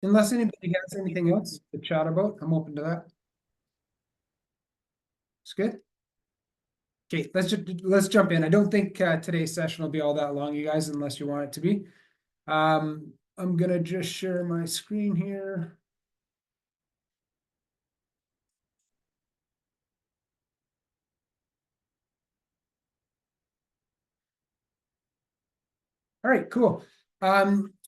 Unless anybody has anything else to chat about, I'm open to that. It's good. Okay, let's jump in. I don't think today's session will be all that long, you guys, unless you want it to be. I'm gonna just share my screen here. All right, cool.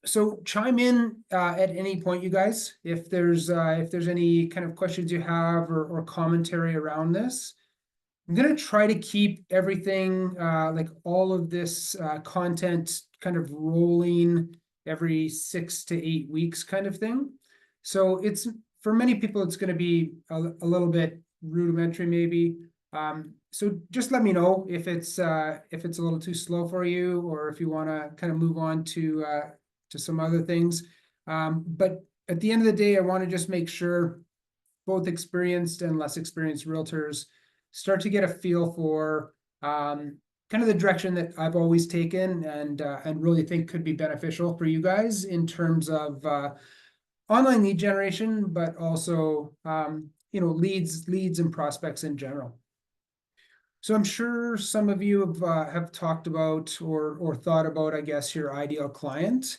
So chime in at any point, you guys, if there's any kind of questions you have or commentary around this. I'm gonna try to keep everything like all of this content kind of rolling every 6 to 8 weeks kind of thing. So it's for many people it's going to be a little bit rudimentary maybe. So just let me know if it's a little too slow for you, or if you want to kind of move on to some other things. But at the end of the day, I want to just make sure both experienced and less experienced realtors start to get a feel for kind of the direction that I've always taken and really think could be beneficial for you guys in terms of online lead generation, but also leads and prospects in general. So I'm sure some of you have talked about or thought about, I guess, your ideal client.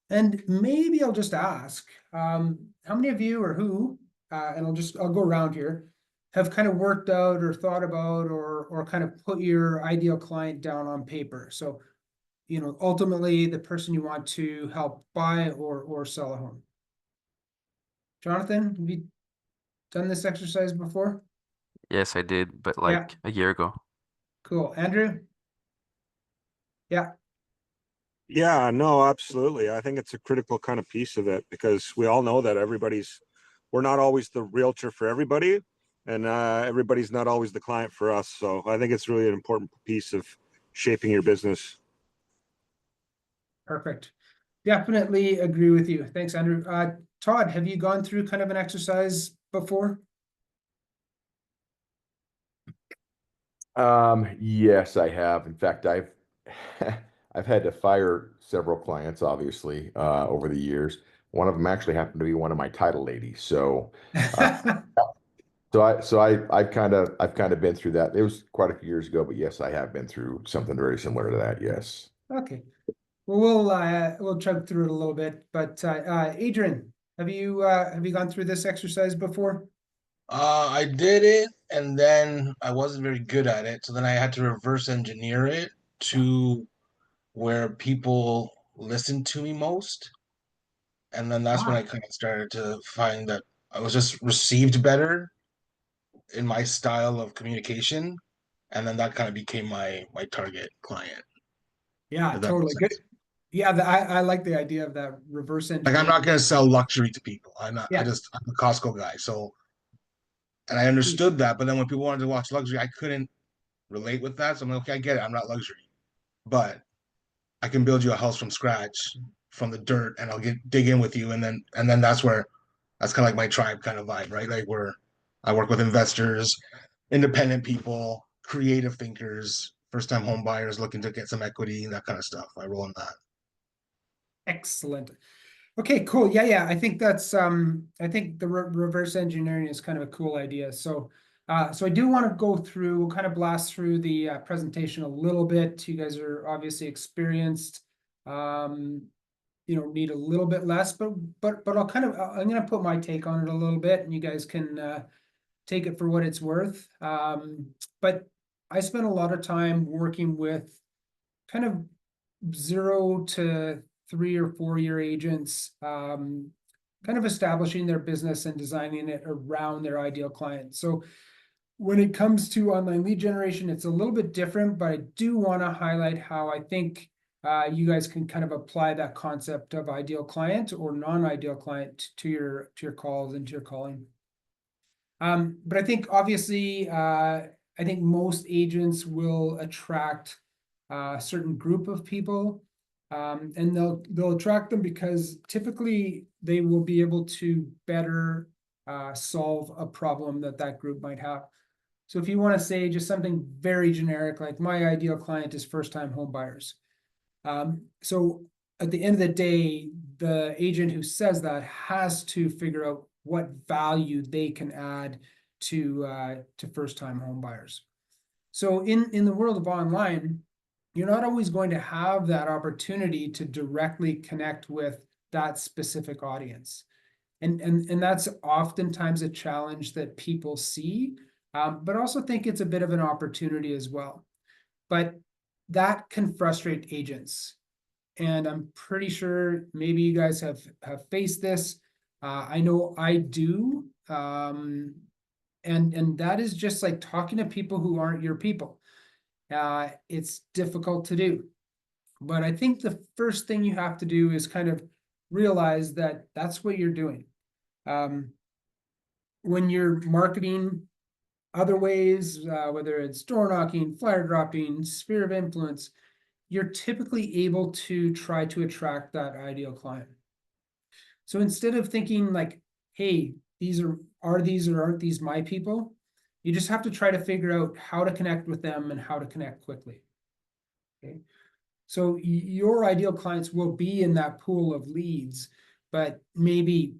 And maybe I'll just ask, how many of you or who, and I'll go around here, have kind of worked out or thought about or kind of put your ideal client down on paper? So, ultimately the person you want to help buy or sell a home. Jonathan, have you done this exercise before? Yes, I did, but Yeah, like a year ago. cool. Andrew? Yeah. Yeah, no, absolutely. I think it's a critical kind of piece of it because we all know that we're not always the realtor for everybody, and everybody's not always the client for us. So I think it's really an important piece of shaping your business. Perfect. Definitely agree with you. Thanks, Andrew. Todd, have you gone through kind of an exercise before? Yes, I have. In fact, I've I've had to fire several clients, obviously, over the years. One of them actually happened to be one of my title ladies. Uh, I've kind of been through that. It was quite a few years ago, but yes, I have been through something very similar to that. Yes. Okay. Well, we'll chug through it a little bit, but Adrian, have you gone through this exercise before? I did it, and then I wasn't very good at it, so then I had to reverse engineer it to where people listened to me most. And then that's when I Ah, kind of started to find that I was just received better in my style of communication. And then that kind of became my target client, yeah, if that totally makes good. sense. Yeah, I like the idea of that reverse Like I'm engineering. not gonna sell luxury to people. I'm Yeah, a Costco guy. So and I understood that, but then when people wanted to watch luxury, I couldn't relate with that. So I'm like, okay, I get it. I'm not luxury. But I can build you a house from scratch from the dirt and I'll dig in with you. And then that's kind of like my tribe kind of vibe, right? Like where I work with investors, independent people, creative thinkers, first time home buyers looking to get some equity and that kind of stuff. I roll in that. excellent. Okay, cool. Yeah. I think that's I think the reverse engineering is kind of a cool idea. So so I do want to go through, we'll kind of blast through the presentation a little bit. You guys are obviously experienced. Um, need a little bit less, but I'm gonna put my take on it a little bit, and you guys can take it for what it's worth. But I spent a lot of time working with kind of 0 to 3 or 4 year agents, kind of establishing their business and designing it around their ideal client. So when it comes to online lead generation, it's a little bit different, but I do want to highlight how I think you guys can kind of apply that concept of ideal client or non-ideal client to your calls and to your calling. But I think obviously, I think most agents will attract a certain group of people, and they'll attract them because typically they will be able to better solve a problem that group might have. So if you want to say just something very generic, like my ideal client is first-time home buyers. So at the end of the day, the agent who says that has to figure out what value they can add to first-time home buyers. So in the world of online, you're not always going to have that opportunity to directly connect with that specific audience. And that's oftentimes a challenge that people see, but also think it's a bit of an opportunity as well. But that can frustrate agents. And I'm pretty sure maybe you guys have faced this. I know I do. And that is just like talking to people who aren't your people. It's difficult to do. But I think the first thing you have to do is kind of realize that that's what you're doing. When you're marketing other ways, whether it's door knocking, flyer dropping, sphere of influence, you're typically able to try to attract that ideal client. So instead of thinking like, hey, these are these or aren't these my people, you just have to try to figure out how to connect with them and how to connect quickly. Okay. So your ideal clients will be in that pool of leads, but maybe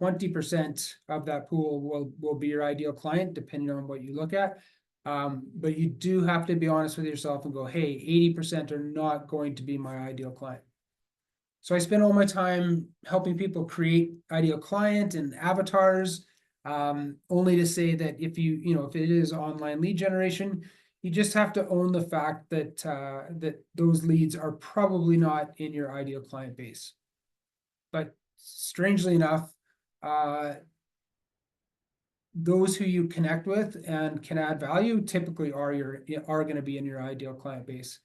20% of that pool will be your ideal client, depending on what you look at. But you do have to be honest with yourself and go, hey, 80% are not going to be my ideal client. So I spend all my time helping people create ideal client and avatars, only to say that if if it is online lead generation, you just have to own the fact that that those leads are probably not in your ideal client base. But strangely enough, those who you connect with and can add value typically are going to be in your ideal client base.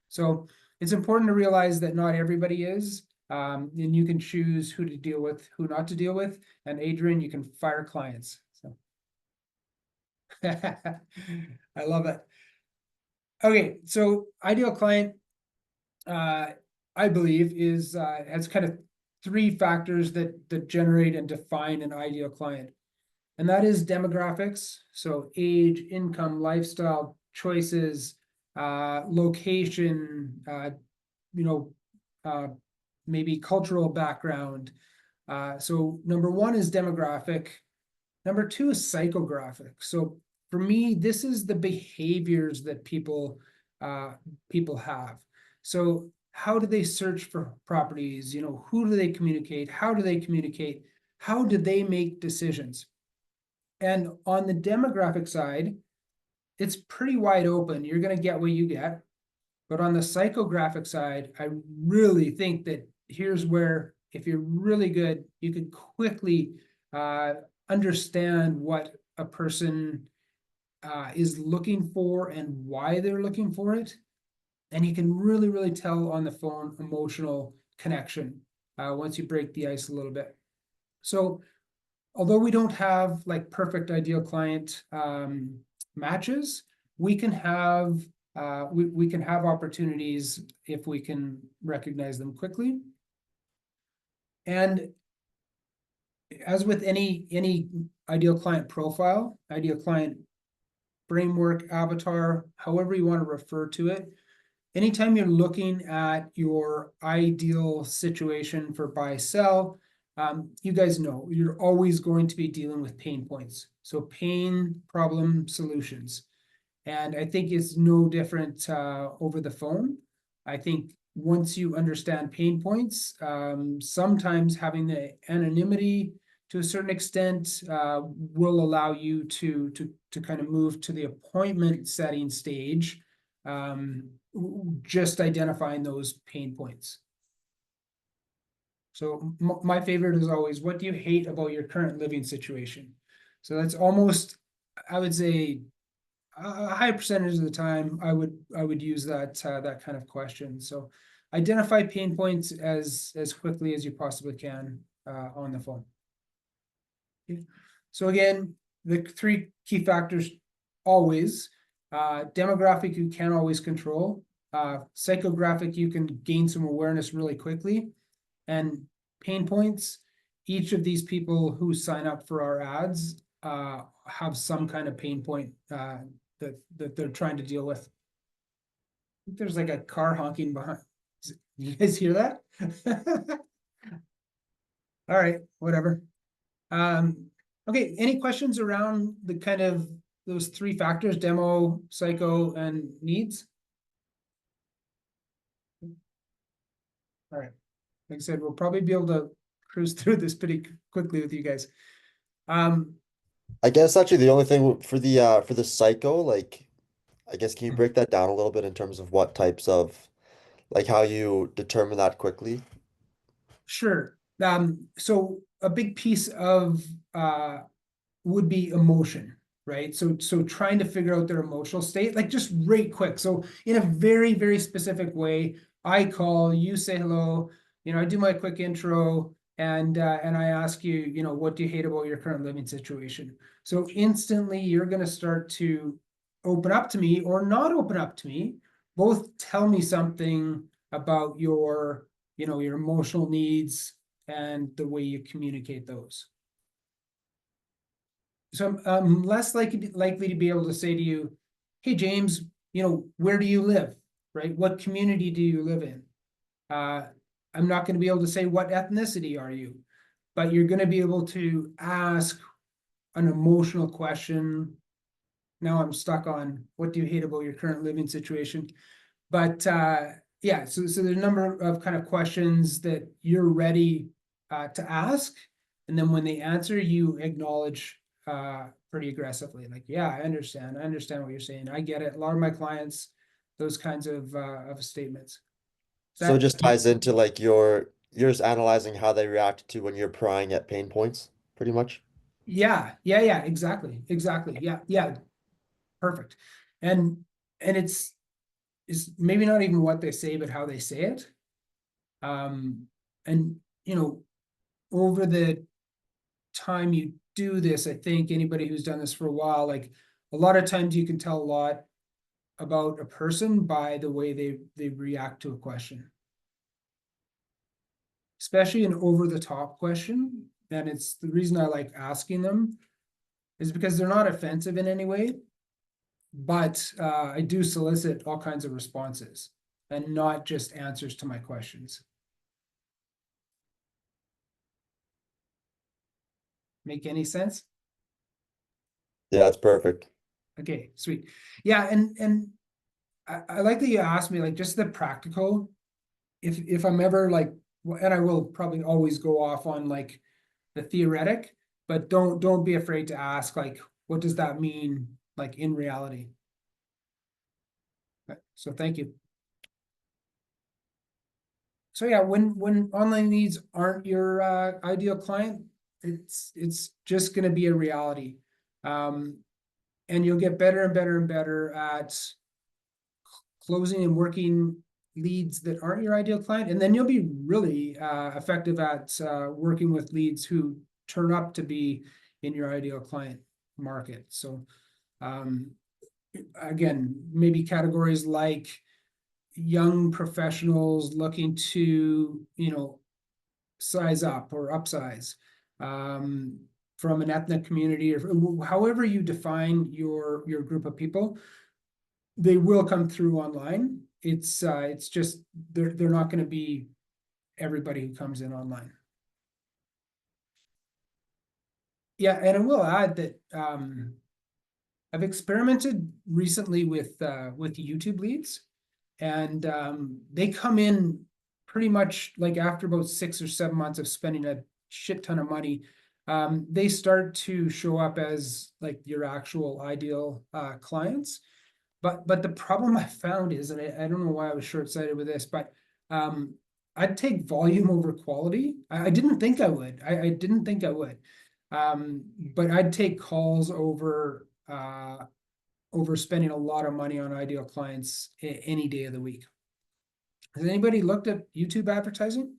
So it's important to realize that not everybody is, and you can choose who to deal with, who not to deal with. And Adrian, you can fire clients. So I love it. Okay, so ideal client, I believe, has kind of three factors that generate and define an ideal client. And that is demographics, so age, income, lifestyle, choices, location, maybe cultural background. So number one is demographic. Number two is psychographic. So for me, this is the behaviors that people have. So how do they search for properties? Who do they communicate? How do they communicate? How do they make decisions? And on the demographic side, it's pretty wide open. You're going to get what you get. But on the psychographic side, I really think that here's where, if you're really good, you could quickly understand what a person is looking for and why they're looking for it. And you can really, really tell on the phone emotional connection once you break the ice a little bit. So although we don't have like perfect ideal client matches, we can have we can have opportunities if we can recognize them quickly. And as with any ideal client profile, ideal client framework, avatar, however you want to refer to it, anytime you're looking at your ideal situation for buy sell, you guys know you're always going to be dealing with pain points. So pain, problem, solutions. And I think it's no different over the phone. I think once you understand pain points, sometimes having the anonymity to a certain extent will allow you to kind of move to the appointment setting stage, just identifying those pain points. So my favorite is always, what do you hate about your current living situation? So that's almost, I would say, a high percentage of the time I would use that kind of question. So identify pain points as quickly as you possibly can on the phone. Okay. So again, the three key factors always: demographic you can't always control, psychographic you can gain some awareness really quickly, and pain points, each of these people who sign up for our ads have some kind of pain point that they're trying to deal with. I think there's like a car honking behind. You guys hear that? All right, whatever. Okay, any questions around the kind of those three factors, demo, psycho, and needs? All right, like I said, we'll probably be able to cruise through this pretty quickly with you guys. I guess actually the only thing for the psycho, like, I guess can you break that down a little bit in terms of what types of, like, how you determine that quickly? Sure. So a big piece of would be emotion, right? So trying to figure out their emotional state, like just right quick. So in a very, very specific way, I call, you say hello, I do my quick intro, and I ask you, what do you hate about your current living situation? So instantly you're gonna start to open up to me or not open up to me, both tell me something about your emotional needs and the way you communicate those. So I'm less likely to be able to say to you, hey, James, where do you live, right? What community do you live in? I'm not going to be able to say, what ethnicity are you? But you're going to be able to ask an emotional question. Now I'm stuck on, what do you hate about your current living situation? But yeah, so there's a number of kind of questions that you're ready to ask. And then when they answer, you acknowledge pretty aggressively, like, yeah, I understand what you're saying. I get it. A lot of my clients, those kinds of statements. So it just ties into like you're just analyzing how they react to when you're prying at pain points, pretty much. Yeah, exactly. Yeah, perfect. And it's maybe not even what they say, but how they say it. And over the time you do this, I think anybody who's done this for a while, like a lot of times you can tell a lot about a person by the way they react to a question. Especially an over-the-top question. And it's the reason I like asking them is because they're not offensive in any way, but I do solicit all kinds of responses and not just answers to my questions. Make any sense? Yeah, it's perfect. Okay, sweet. Yeah, and I like that you asked me, like, just the practical, if I'm ever like, and I will probably always go off on like the theoretic, but don't be afraid to ask, like, what does that mean, like, in reality? So thank you. So yeah, when online needs aren't your ideal client, it's just going to be a reality. And you'll get better and better and better at closing and working leads that aren't your ideal client. And then you'll be really effective at working with leads who turn up to be in your ideal client market. So again, maybe categories like young professionals looking to, size up or upsize, from an ethnic community, or however you define your group of people, they will come through online. It's just they're not going to be everybody who comes in online. Yeah, and I will add that I've experimented recently with YouTube leads, and they come in pretty much like after about 6 or 7 months of spending a shit ton of money. They start to show up as like your actual ideal clients. But the problem I found is, and I don't know why I was short-sighted with this, but I'd take volume over quality. I didn't think I would. I didn't think I would. But I'd take calls over spending a lot of money on ideal clients any day of the week. Has anybody looked at YouTube advertising?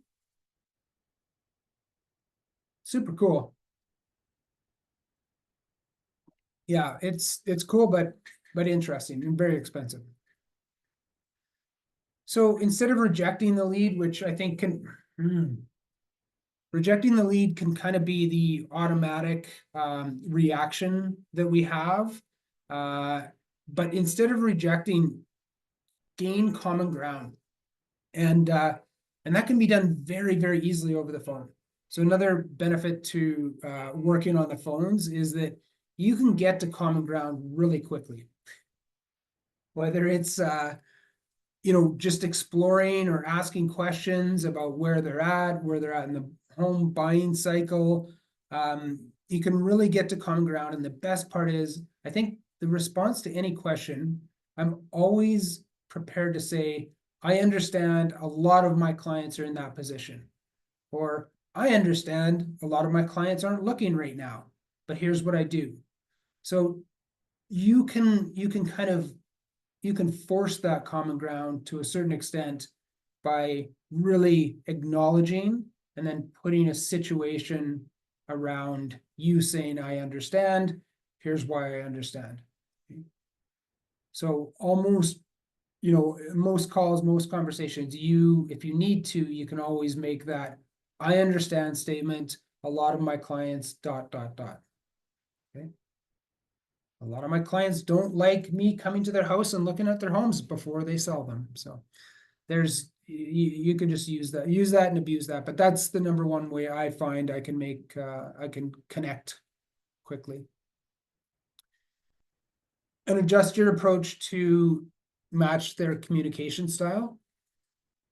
Super cool. Yeah, it's cool, but interesting and very expensive. So instead of rejecting the lead, which I think rejecting the lead can kind of be the automatic reaction that we have. But instead of rejecting, gain common ground. And that can be done very, very easily over the phone. So another benefit to working on the phones is that you can get to common ground really quickly. Whether it's just exploring or asking questions about where they're at in the home buying cycle. You can really get to common ground. And the best part is, I think the response to any question, I'm always prepared to say, I understand a lot of my clients are in that position. Or I understand a lot of my clients aren't looking right now, but here's what I do. So you can force that common ground to a certain extent by really acknowledging and then putting a situation around you saying, I understand, here's why I understand. So almost, most calls, most conversations, if you need to, you can always make that I understand statement. A lot of my clients, ... Okay. A lot of my clients don't like me coming to their house and looking at their homes before they sell them. So you can just use that and abuse that. But that's the number one way I find I can connect quickly. And adjust your approach to match their communication style.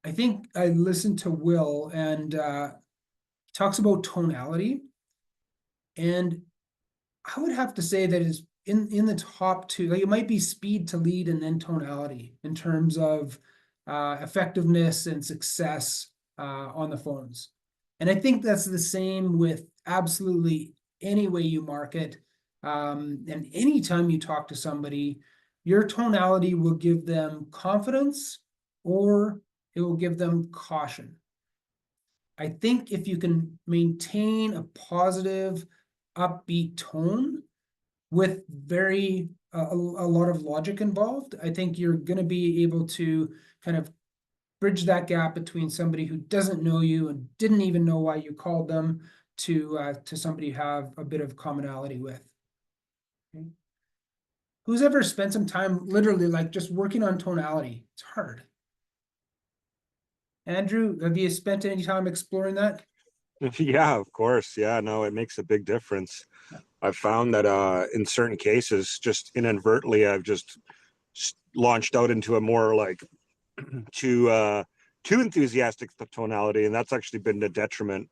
I think I listened to Will and talks about tonality. And I would have to say that is in the top two, like it might be speed to lead and then tonality in terms of effectiveness and success on the phones. And I think that's the same with absolutely any way you market. And anytime you talk to somebody, your tonality will give them confidence or it will give them caution. I think if you can maintain a positive, upbeat tone with a lot of logic involved, I think you're going to be able to kind of bridge that gap between somebody who doesn't know you and didn't even know why you called them to somebody you have a bit of commonality with. Okay. Who's ever spent some time literally like just working on tonality? It's hard. Andrew, have you spent any time exploring that? Yeah, of course. Yeah, no, it makes a big difference. I've found that in certain cases, just inadvertently, I've just launched out into a more like too enthusiastic tonality, and that's actually been a detriment.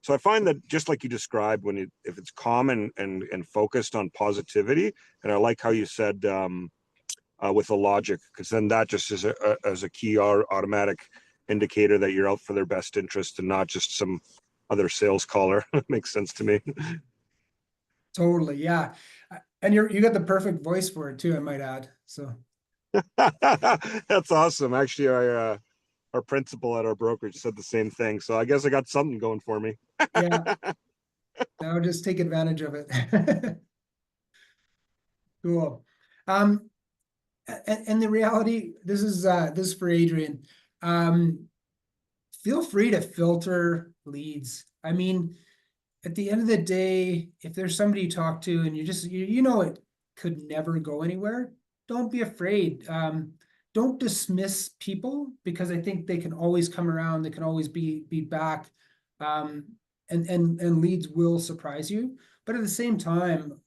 So I find that just like you described, if it's calm and focused on positivity, and I like how you said with the logic, because then that just is a key automatic indicator that you're out for their best interest and not just some other sales caller. Makes sense to me. Totally, yeah. And you got the perfect voice for it too, I might add. So that's awesome. Actually, our principal at our brokerage said the same thing. So I guess I got something going for me. Yeah. Now just take advantage of it. Cool. And the reality, this is for Adrian. Feel free to filter leads. I mean, at the end of the day, if there's somebody you talk to and you know it could never go anywhere, don't be afraid. Don't dismiss people because I think they can always come around. They can always be back. And leads will surprise you. But at the same time,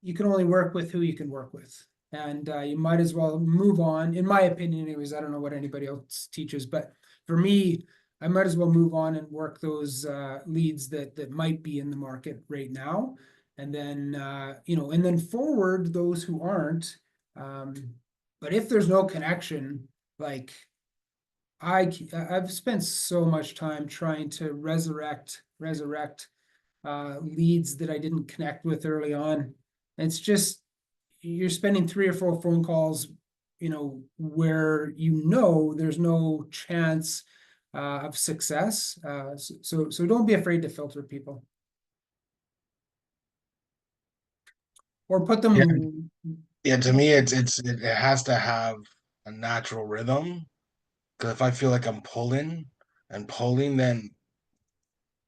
you can only work with who you can work with. And you might as well move on. In my opinion, anyways, I don't know what anybody else teaches, but for me, I might as well move on and work those leads that might be in the market right now. And then, and then forward those who aren't. But if there's no connection, like I've spent so much time trying to resurrect leads that I didn't connect with early on. And it's just, you're spending 3 or 4 phone calls, where there's no chance of success. So don't be afraid to filter people. Or put them. Yeah, to me, it has to have a natural rhythm. Because if I feel like I'm pulling and pulling, then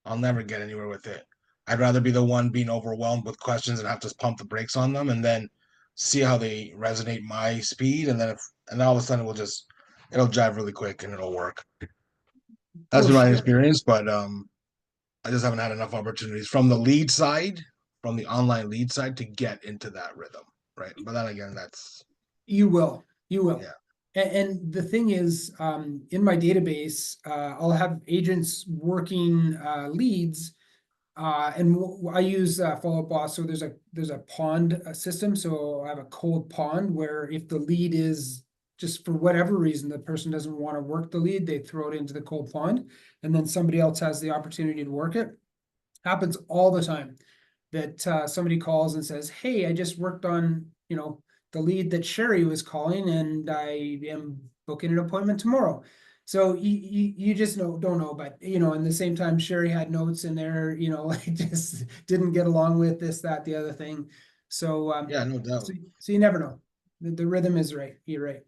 I'll never get anywhere with it. I'd rather be the one being overwhelmed with questions and have to pump the brakes on them, and then see how they resonate my speed, and then all of a sudden it'll drive really quick and it'll work. That's Oh, been my sure. experience, but I just haven't had enough opportunities from the lead side, from the online lead side to get into that rhythm, right? But then again, that's You will, you will. yeah. And the thing is, in my database, I'll have agents working leads. And I use Follow Up Boss. So there's a pond system. So I have a cold pond where if the lead is just for whatever reason, the person doesn't want to work the lead, they throw it into the cold pond, and then somebody else has the opportunity to work it. Happens all the time that somebody calls and says, "Hey, I just worked on, the lead that Sherry was calling, and I am booking an appointment tomorrow." So you just don't know, but in the same time, Sherry had notes in there, like just didn't get along with this, that, the other thing. So Yeah, no so, doubt. so you never know. The rhythm is right. You're right.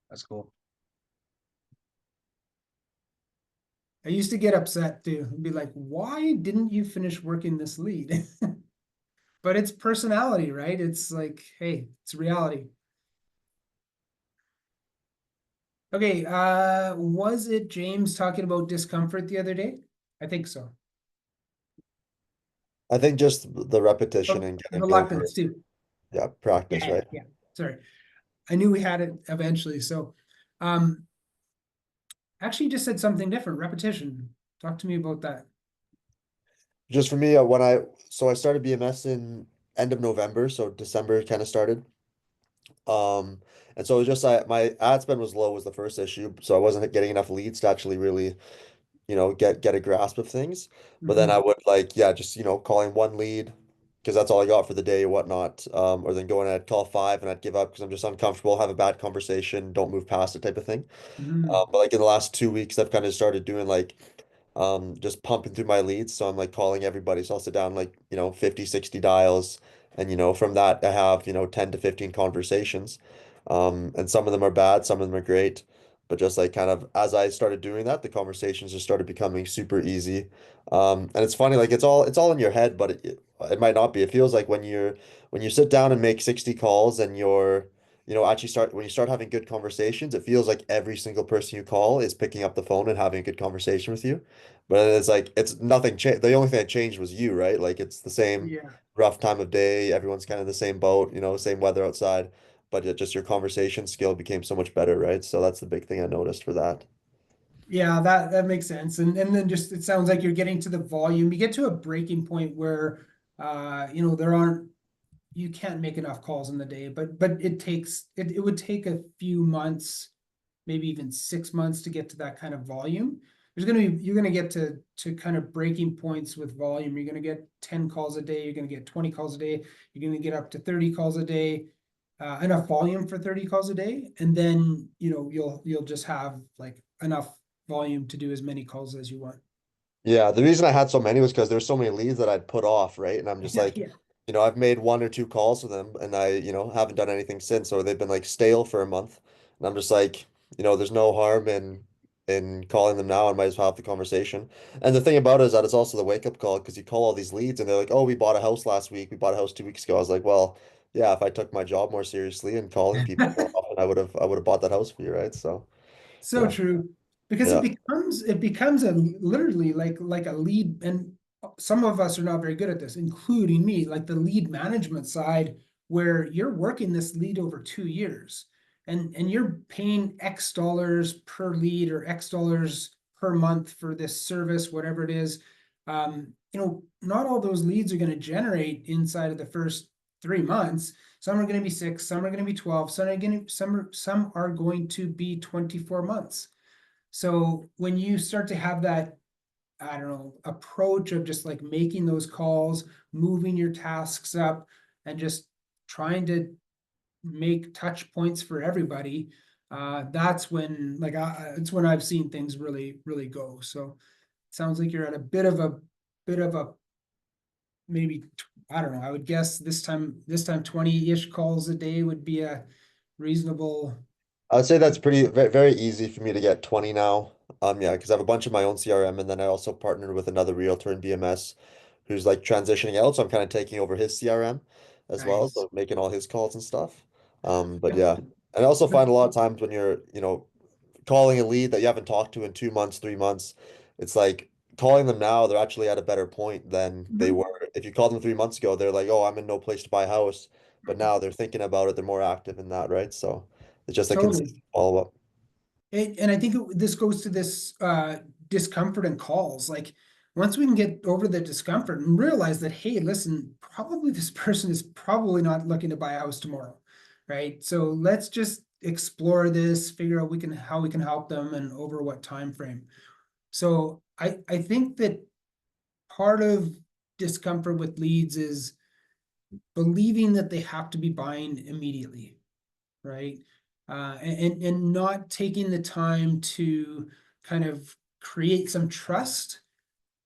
That's cool. I used to get upset too and be like, why didn't you finish working this lead? But it's personality, right? It's like, hey, it's reality. Okay, was it James talking about discomfort the other day? I think so. I think just the repetition Oh, and getting over reluctance it. too. Yeah, practice, Yeah, right? yeah. Sorry. I knew we had it eventually. So, um, actually you just said something different, repetition. Talk to me about that. Just for me, so I started BMS in end of November, so December kind of started. Um, and so it was just my ad spend was low was the first issue, so I wasn't getting enough leads to actually really, get a grasp of things. But then I Mhm. would just, calling one lead because that's all I got for the day or whatnot. Or then going, I'd call five and I'd give up because I'm just uncomfortable, have a bad conversation, don't move past it type of thing. Mhm. But like in the last 2 weeks, I've kind of started doing just pumping through my leads. So I'm like calling everybody. So I'll sit down 50, 60 dials. And, from that, I have, 10 to 15 conversations. And some of them are bad, some of them are great. But just like kind of as I started doing that, the conversations just started becoming super easy. And it's funny, like it's all in your head, but it might not be. It feels like when you sit down and make 60 calls and actually when you start having good conversations, it feels like every single person you call is picking up the phone and having a good conversation with you. But it's like it's nothing changed. The only thing that changed was you, right? Like it's the same Yeah. rough time of day. Everyone's kind of the same boat, same weather outside. But just your conversation skill became so much better, right? So that's the big thing I noticed for that. Yeah, that makes sense. And then just it sounds like you're getting to the volume. You get to a breaking point where there aren't you can't make enough calls in the day, but it would take a few months, maybe even 6 months to get to that kind of volume. You're gonna get to kind of breaking points with volume. You're gonna get 10 calls a day, you're gonna get 20 calls a day, you're gonna get up to 30 calls a day, enough volume for 30 calls a day, and then you'll just have like enough volume to do as many calls as you want. Yeah, the reason I had so many was because there's so many leads that I'd put off, right? And I'm just Yeah, like, yeah. I've made one or two calls to them and I, haven't done anything since, or they've been like stale for a month. And I'm just like, there's no harm in calling them now. I might as well have the conversation. And the thing about it is that it's also the wake up call because you call all these leads and they're like, oh, we bought a house last week. We bought a house 2 weeks ago. I was like, well, yeah, if I took my job more seriously and calling people more often, I would have bought that house for you, right? So So yeah. true. Because Yeah. it becomes a literally like a lead, and some of us are not very good at this, including me, like the lead management side, where you're working this lead over 2 years and you're paying X dollars per lead or X dollars per month for this service, whatever it is. Not all those leads are going to generate inside of the first 3 months. Some are going to be 6, some are going to be 12, some are going to be 24 months. So when you start to have that, I don't know, approach of just like making those calls, moving your tasks up, and just trying to make touch points for everybody, that's when it's when I've seen things really, really go. So it sounds like you're at a bit of a maybe I don't know. I would guess this time 20-ish calls a day would be a reasonable. I would say that's pretty very easy for me to get 20 now. Yeah, because I have a bunch of my own CRM and then I also partnered with another realtor in BMS who's like transitioning out. So I'm kind of taking over his CRM as well. Nice. So making all his calls and stuff. But Yep. yeah. And I also But find a lot of times when you're, calling a lead that you haven't talked to in 2 months, 3 months. It's like calling them now, they're actually at a better point than they were. If you called them 3 months ago, they're like, oh, I'm in no place to buy a house. But now they're thinking about it, they're more active in that, right? So it's just a Totally. consistent follow-up. And I think this goes to this discomfort in calls. Like once we can get over the discomfort and realize that, hey, listen, probably this person is probably not looking to buy a house tomorrow, right? So let's just explore this, figure out how we can help them and over what time frame. So I think that part of discomfort with leads is believing that they have to be buying immediately, right? And not taking the time to kind of create some trust,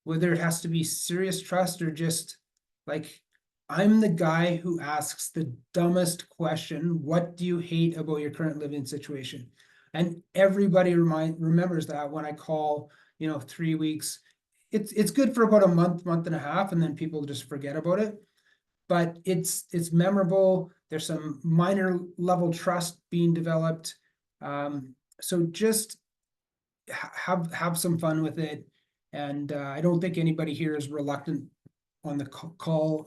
whether it has to be serious trust or just like, I'm the guy who asks the dumbest question, what do you hate about your current living situation? And everybody remembers that when I call, 3 weeks, it's good for about a month and a half, and then people just forget about it. But it's memorable. There's some minor level trust being developed. So just have some fun with it. And I don't think anybody here is reluctant on the call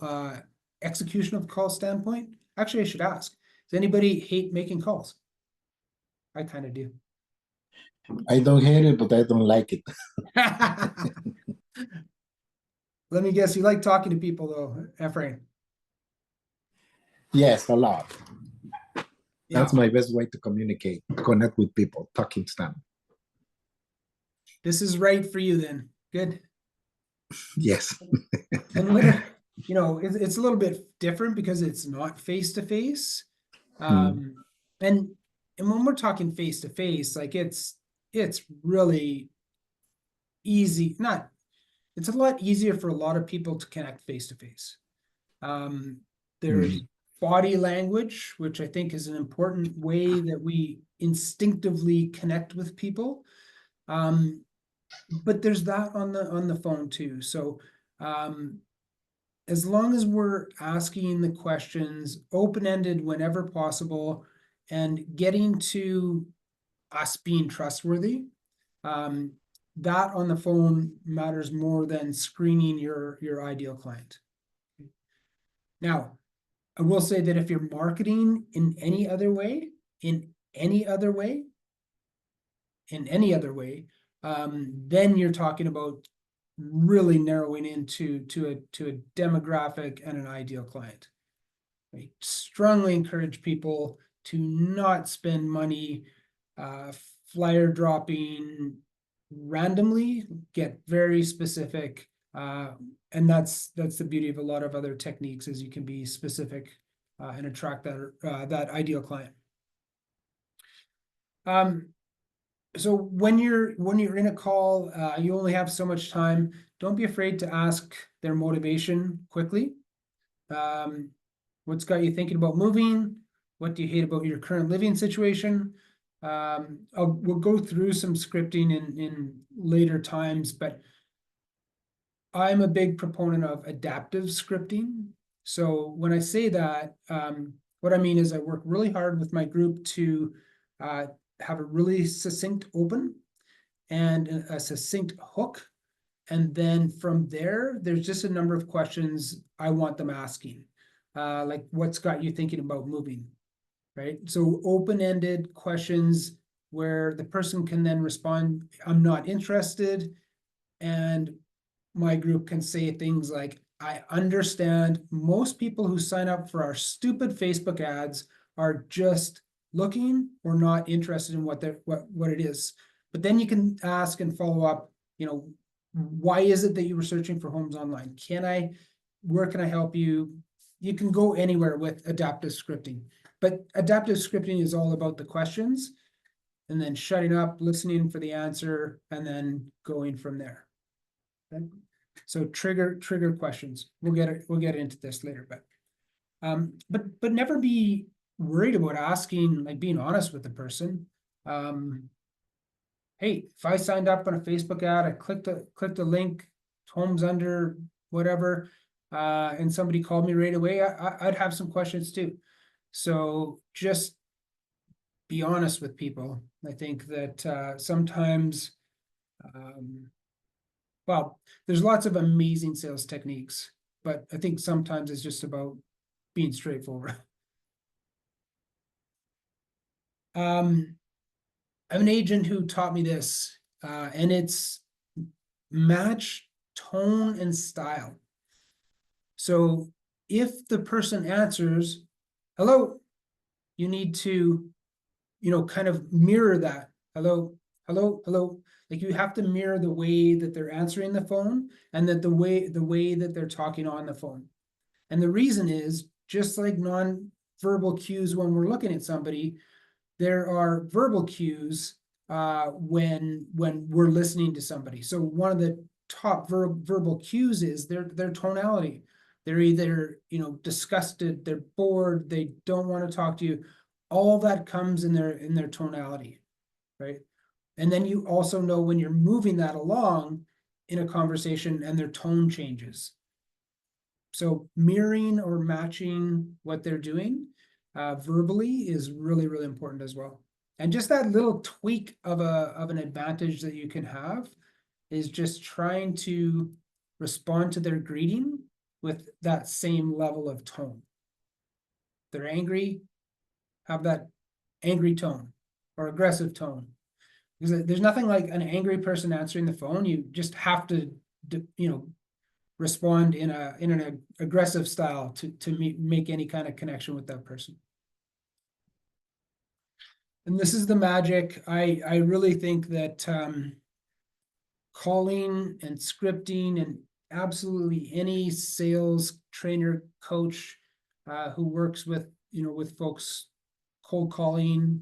execution of the call standpoint. Actually, I should ask, does anybody hate making calls? I kind of do. I don't hate it, but I don't like it. Let me guess, you like talking to people though, Ephraim? Yes, a lot. Yeah. That's my best way to communicate, connect with people, talking to them. This is right for you then. Good. Yes. And it's a little bit different because it's not face to face. And when we're talking face to face, like it's really easy. It's a lot easier for a lot of people to connect face to face. There's body language, which I think is an important way that we instinctively connect with people. But there's that on the phone too. So as long as we're asking the questions open-ended whenever possible and getting to us being trustworthy, that on the phone matters more than screening your ideal client. Now, I will say that if you're marketing in any other way, then you're talking about really narrowing into a demographic and an ideal client. I strongly encourage people to not spend money flyer dropping randomly, get very specific, and that's the beauty of a lot of other techniques, is you can be specific and attract that ideal client. So when you're in a call, you only have so much time. Don't be afraid to ask their motivation quickly. What's got you thinking about moving? What do you hate about your current living situation? We'll go through some scripting in later times, but I'm a big proponent of adaptive scripting. So when I say that, what I mean is I work really hard with my group to have a really succinct open and a succinct hook. And then from there, there's just a number of questions I want them asking. Like, what's got you thinking about moving, right? So open-ended questions where the person can then respond, I'm not interested. And my group can say things like, I understand most people who sign up for our stupid Facebook ads are just looking or not interested in what it is. But then you can ask and follow up, why is it that you were searching for homes online? Where can I help you? You can go anywhere with adaptive scripting, but adaptive scripting is all about the questions and then shutting up, listening for the answer, and then going from there. Okay? So trigger questions. We'll get into this later, but never be worried about asking, like being honest with the person. Hey, if I signed up on a Facebook ad, I clicked a link, homes under whatever, and somebody called me right away, I'd have some questions too. So just be honest with people. I think that sometimes, well, there's lots of amazing sales techniques, but I think sometimes it's just about being straightforward. I'm an agent who taught me this, and it's match tone and style. So if the person answers, hello, you need to, kind of mirror that. Hello, hello, hello. Like you have to mirror the way that they're answering the phone and that the way that they're talking on the phone. And the reason is, just like non-verbal cues when we're looking at somebody, there are verbal cues when we're listening to somebody. So one of the top verbal cues is their tonality. They're either, disgusted, they're bored, they don't want to talk to you. All that comes in their tonality, right? And then you also know when you're moving that along in a conversation and their tone changes. So mirroring or matching what they're doing verbally is really, really important as well. And just that little tweak of an advantage that you can have is just trying to respond to their greeting with that same level of tone. They're angry, have that angry tone or aggressive tone. Because there's nothing like an angry person answering the phone. You just have to, respond in an aggressive style to make any kind of connection with that person. And this is the magic. I really think that calling and scripting and absolutely any sales trainer, coach who works with folks cold calling,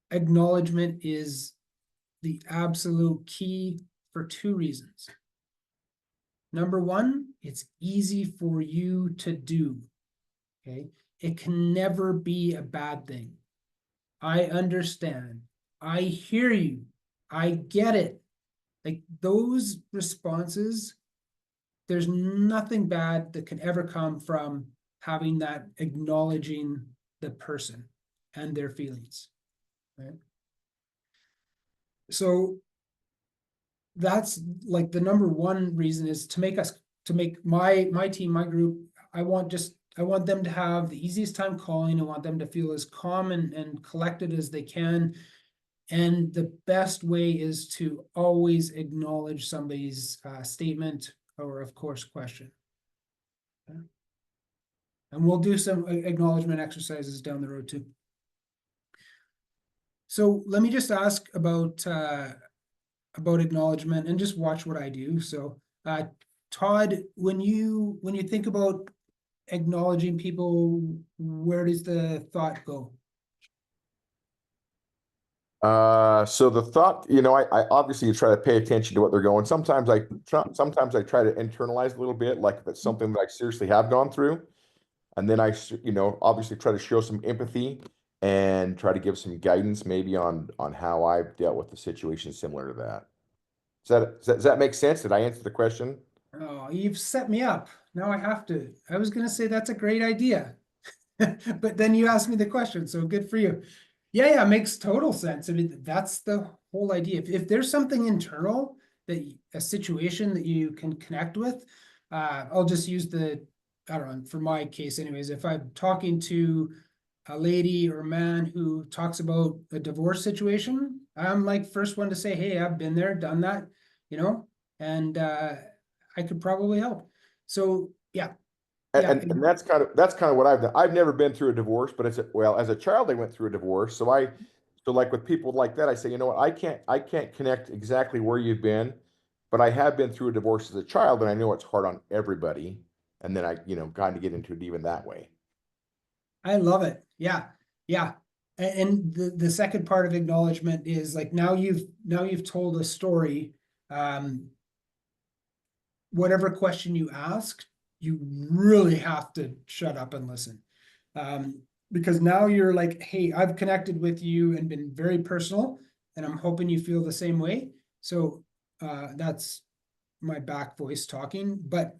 acknowledgement is the absolute key for two reasons. Number one, it's easy for you to do, okay? It can never be a bad thing. I understand. I hear you. I get it. Like those responses, there's nothing bad that can ever come from having that acknowledging the person and their feelings, right? So that's like the number one reason is to make my team, my group, I want them to have the easiest time calling. I want them to feel as calm and collected as they can. And the best way is to always acknowledge somebody's statement or, of course, question. Okay. And we'll do some acknowledgement exercises down the road too. So let me just ask about acknowledgement and just watch what I do. So Todd, when you think about acknowledging people, where does the thought go? So the thought, I obviously try to pay attention to what they're going. Sometimes I try to internalize a little bit, like if it's something that I seriously have gone through. And then I, obviously try to show some empathy and try to give some guidance maybe on how I've dealt with the situation similar to that. Does that make sense? Did I answer the question? Oh, you've set me up. Now I have to. I was going to say that's a great idea. But then you asked me the question, so good for you. Yeah, it makes total sense. I mean, that's the whole idea. If there's something internal, a situation that you can connect with, I'll just use I don't know, for my case anyways, if I'm talking to a lady or a man who talks about a divorce situation, I'm like first one to say, hey, I've been there, done that, and I could probably help. So yeah. And that's kind of what I've done. I've never been through a divorce, but as a child, I went through a divorce. So like with people like that, I say, you know what, I can't connect exactly where you've been, but I have been through a divorce as a child, and I know it's hard on everybody. And then I, kind of get into it even that way. I love it. Yeah. And the second part of acknowledgement is like now you've told a story. Whatever question you asked, you really have to shut up and listen. Because now you're like, hey, I've connected with you and been very personal, and I'm hoping you feel the same way. So that's my back voice talking. But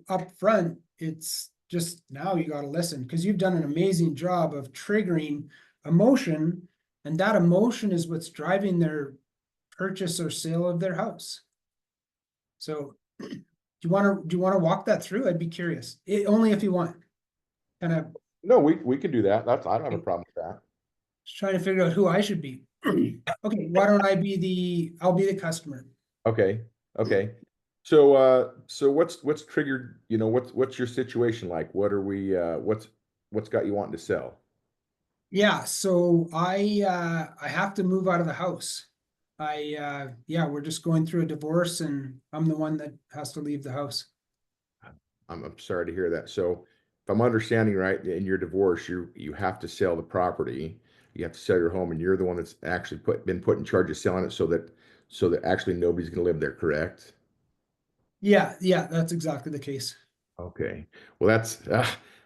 up front, it's just now you got to listen because you've done an amazing job of triggering emotion, and that emotion is what's driving their purchase or sale of their house. So do you want to walk that through? I'd be curious. Only if you want. Kind of No, we can do that. I don't have a problem with that. just trying to figure out who I should be. Okay, why don't I'll be the customer. Okay, okay. So so what's triggered, what's your situation like? What are we what's got you wanting to sell? Yeah, so I have to move out of the house. Yeah, we're just going through a divorce and I'm the one that has to leave the house. I'm sorry to hear that. So if I'm understanding right, in your divorce, you have to sell the property, you have to sell your home, and you're the one that's actually been put in charge of selling it so that actually nobody's gonna live there, correct? Yeah, that's exactly the case. Okay. Well,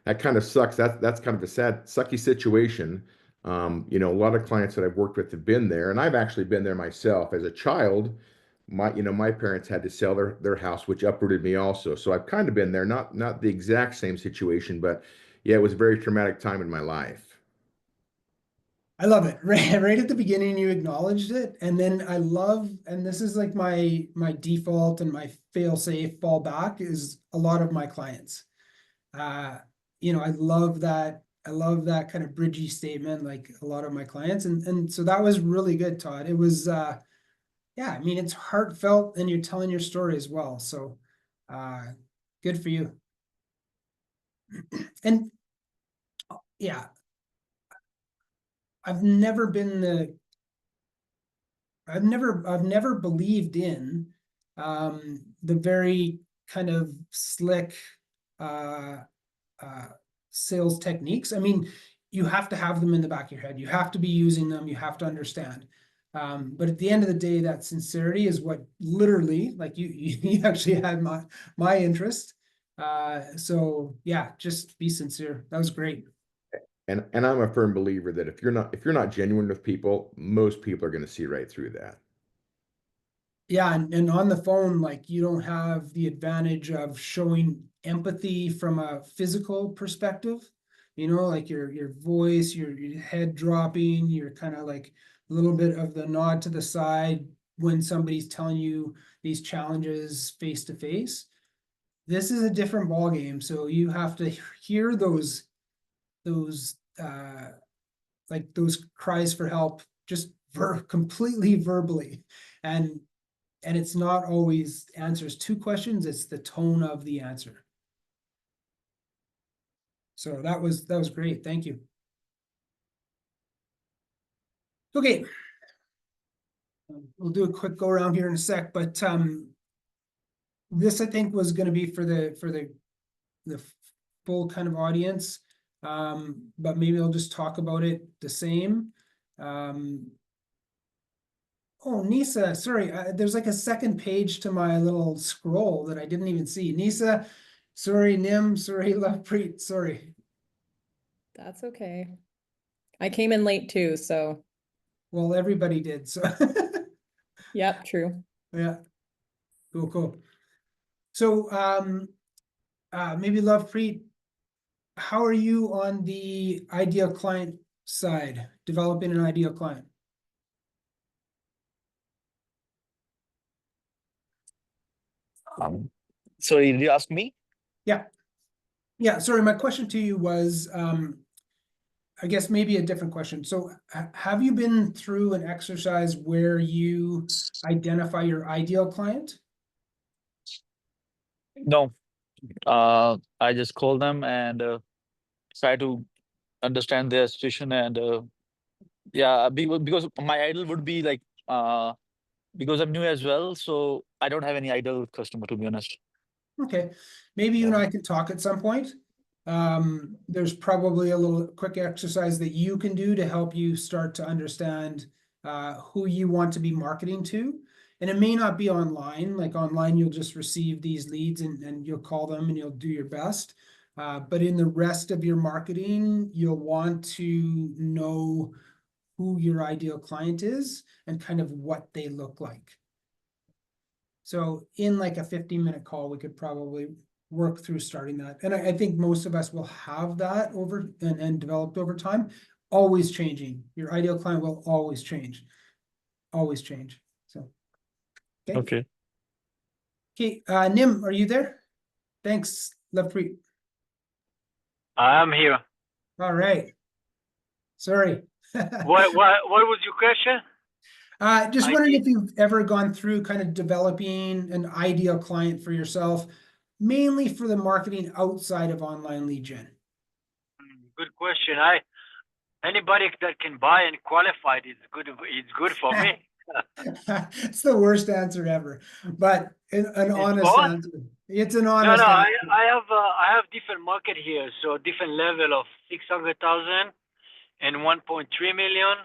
that kind of sucks. That's kind of a sad, sucky situation. A lot of clients that I've worked with have been there, and I've actually been there myself. As a child, my parents had to sell their house, which uprooted me also. So I've kind of been there, not the exact same situation, but yeah, it was a very traumatic time in my life. I love it. Right at the beginning, you acknowledged it. And then I love, and this is like my default and my fail-safe fallback is a lot of my clients. I love that. I love that kind of bridgy statement, like a lot of my clients. And so that was really good, Todd. It was, yeah, I mean, it's heartfelt and you're telling your story as well. So, good for you. And yeah, I've never believed in the very kind of slick sales techniques. I mean, you have to have them in the back of your head. You have to be using them. You have to understand. But at the end of the day, that sincerity is what literally, like you actually had my interest. So yeah, just be sincere. That was great. And I'm a firm believer that if you're not genuine with people, most people are going to see right through that. Yeah, and on the phone, like you don't have the advantage of showing empathy from a physical perspective. Like your voice, your head dropping, you're kind of like a little bit of the nod to the side when somebody's telling you these challenges face to face. This is a different ball game, so you have to hear those like those cries for help just completely verbally, and it's not always answers to questions, it's the tone of the answer. So that was great. Thank you. Okay. We'll do a quick go around here in a sec, but this I think was going to be for the full kind of audience. But maybe I'll just talk about it the same. Oh, Nisa, sorry, there's like a second page to my little scroll that I didn't even see. Nisa, sorry, Nim, sorry, Lovepreet, sorry. That's okay. I came in late too, so. Well, everybody did, so. Yep, true. Yeah, cool. So, maybe Lovepreet, how are you on the ideal client side, developing an ideal client? Sorry, did you ask me? Yeah, sorry, my question to you was, I guess maybe a different question. So have you been through an exercise where you identify your ideal client? No. I just call them and try to understand their situation and yeah, because my idol would be like because I'm new as well, so I don't have any idol customer, to be honest. Okay, maybe you and I can talk at some point. There's probably a little quick exercise that you can do to help you start to understand who you want to be marketing to. And it may not be online, like online you'll just receive these leads and you'll call them and you'll do your best. But in the rest of your marketing, you'll want to know who your ideal client is and kind of what they look like. So in like a 15-minute call, we could probably work through starting that. And I think most of us will have that over and developed over time. always changing. Your ideal client will always change. Always change. So. Okay. Okay, Nim, are you there? Thanks, Left Read. I'm here. All right. Sorry. What was your question? Just I wondering did- if you've ever gone through kind of developing an ideal client for yourself, mainly for the marketing outside of online lead gen. Good question. Anybody that can buy and qualified is good. It's good for me. It's the worst answer ever, but an honest what? answer. It's an No, honest no. answer. I have different market here, so different level of 600,000 and 1.3 million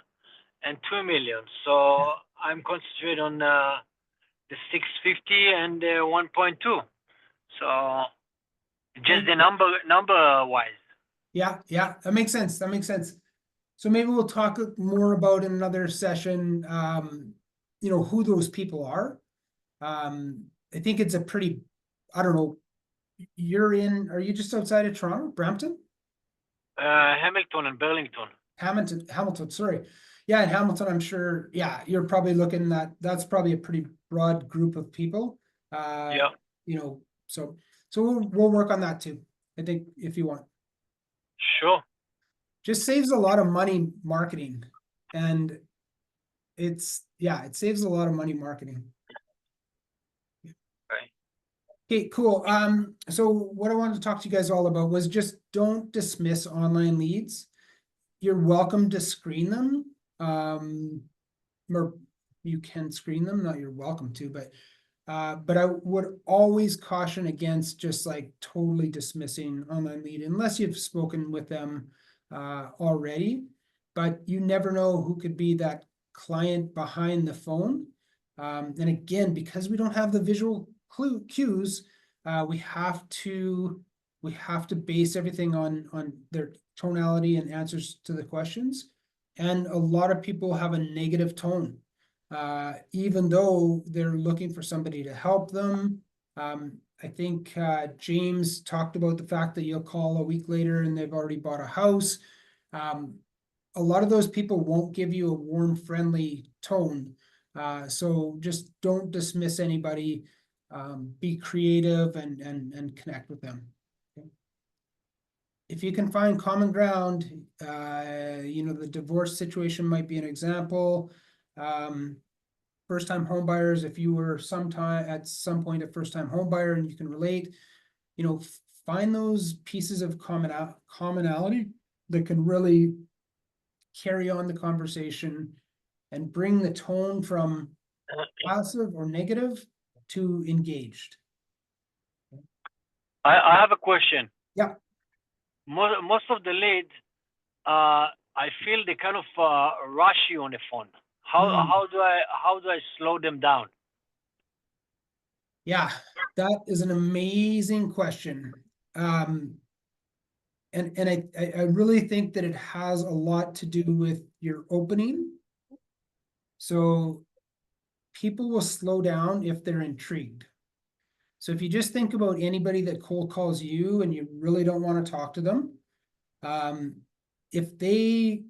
and 2 million. So I'm concentrated on the 650 and 1.2. So just the number wise. Yeah, that makes sense. That makes sense. So maybe we'll talk more about in another session, you know, who those people are. I think it's a pretty, I don't know, are you just outside of Toronto, Brampton? Hamilton and Burlington. Hamilton, sorry. Yeah, in Hamilton, I'm sure, yeah, you're probably looking that's probably a pretty broad group of people. Yeah. You know, so we'll work on that too, I think, if you want. Sure. Just saves a lot of money marketing, and it saves a lot of money marketing. Right. Okay, cool. So what I wanted to talk to you guys all about was just don't dismiss online leads. You're welcome to screen them. Or you can screen them, not you're welcome to, but I would always caution against just like totally dismissing online lead unless you've spoken with them already, but you never know who could be that client behind the phone. And again, because we don't have the visual cues, we have to base everything on their tonality and answers to the questions. And a lot of people have a negative tone, even though they're looking for somebody to help them. I think James talked about the fact that you'll call a week later and they've already bought a house. A lot of those people won't give you a warm, friendly tone. So just don't dismiss anybody. Be creative and connect with them. Okay. If you can find common ground, you know, the divorce situation might be an example. First-time home buyers, if you were at some point a first-time home buyer and you can relate, you know, find those pieces of commonality that can really carry on the conversation and bring the tone from passive or negative to engaged. I have a question. Yeah. Most of the leads, I feel they kind of rush you on the phone. How do I slow them down? Yeah, that is an amazing question. And I really think that it has a lot to do with your opening. So people will slow down if they're intrigued. So if you just think about anybody that cold calls you and you really don't want to talk to them, if they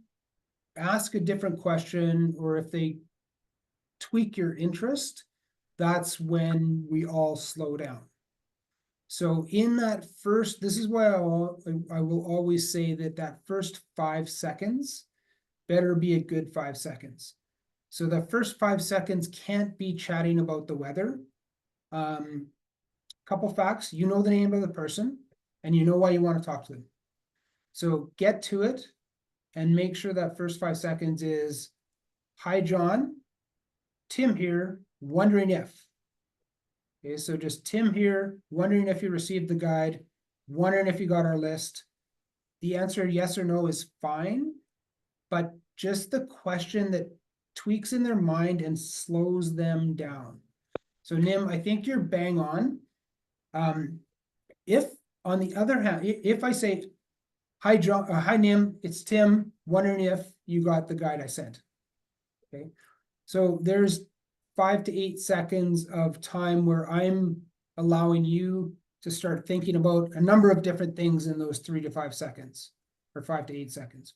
ask a different question or if they tweak your interest, that's when we all slow down. So in that this is why I will always say that first 5 seconds better be a good 5 seconds. So the first 5 seconds can't be chatting about the weather. Couple facts, you know the name of the person and you know why you want to talk to them. So get to it and make sure that first 5 seconds is, hi, John, Tim here, wondering if. Okay, so just Tim here, wondering if you received the guide, wondering if you got our list. The answer yes or no is fine, but just the question that tweaks in their mind and slows them down. So Nim, I think you're bang on. If on the other hand, if I say, hi John, hi Nim, it's Tim, wondering if you got the guide I sent. Okay, so there's 5 to 8 seconds of time where I'm allowing you to start thinking about a number of different things in those 3 to 5 seconds or 5 to 8 seconds.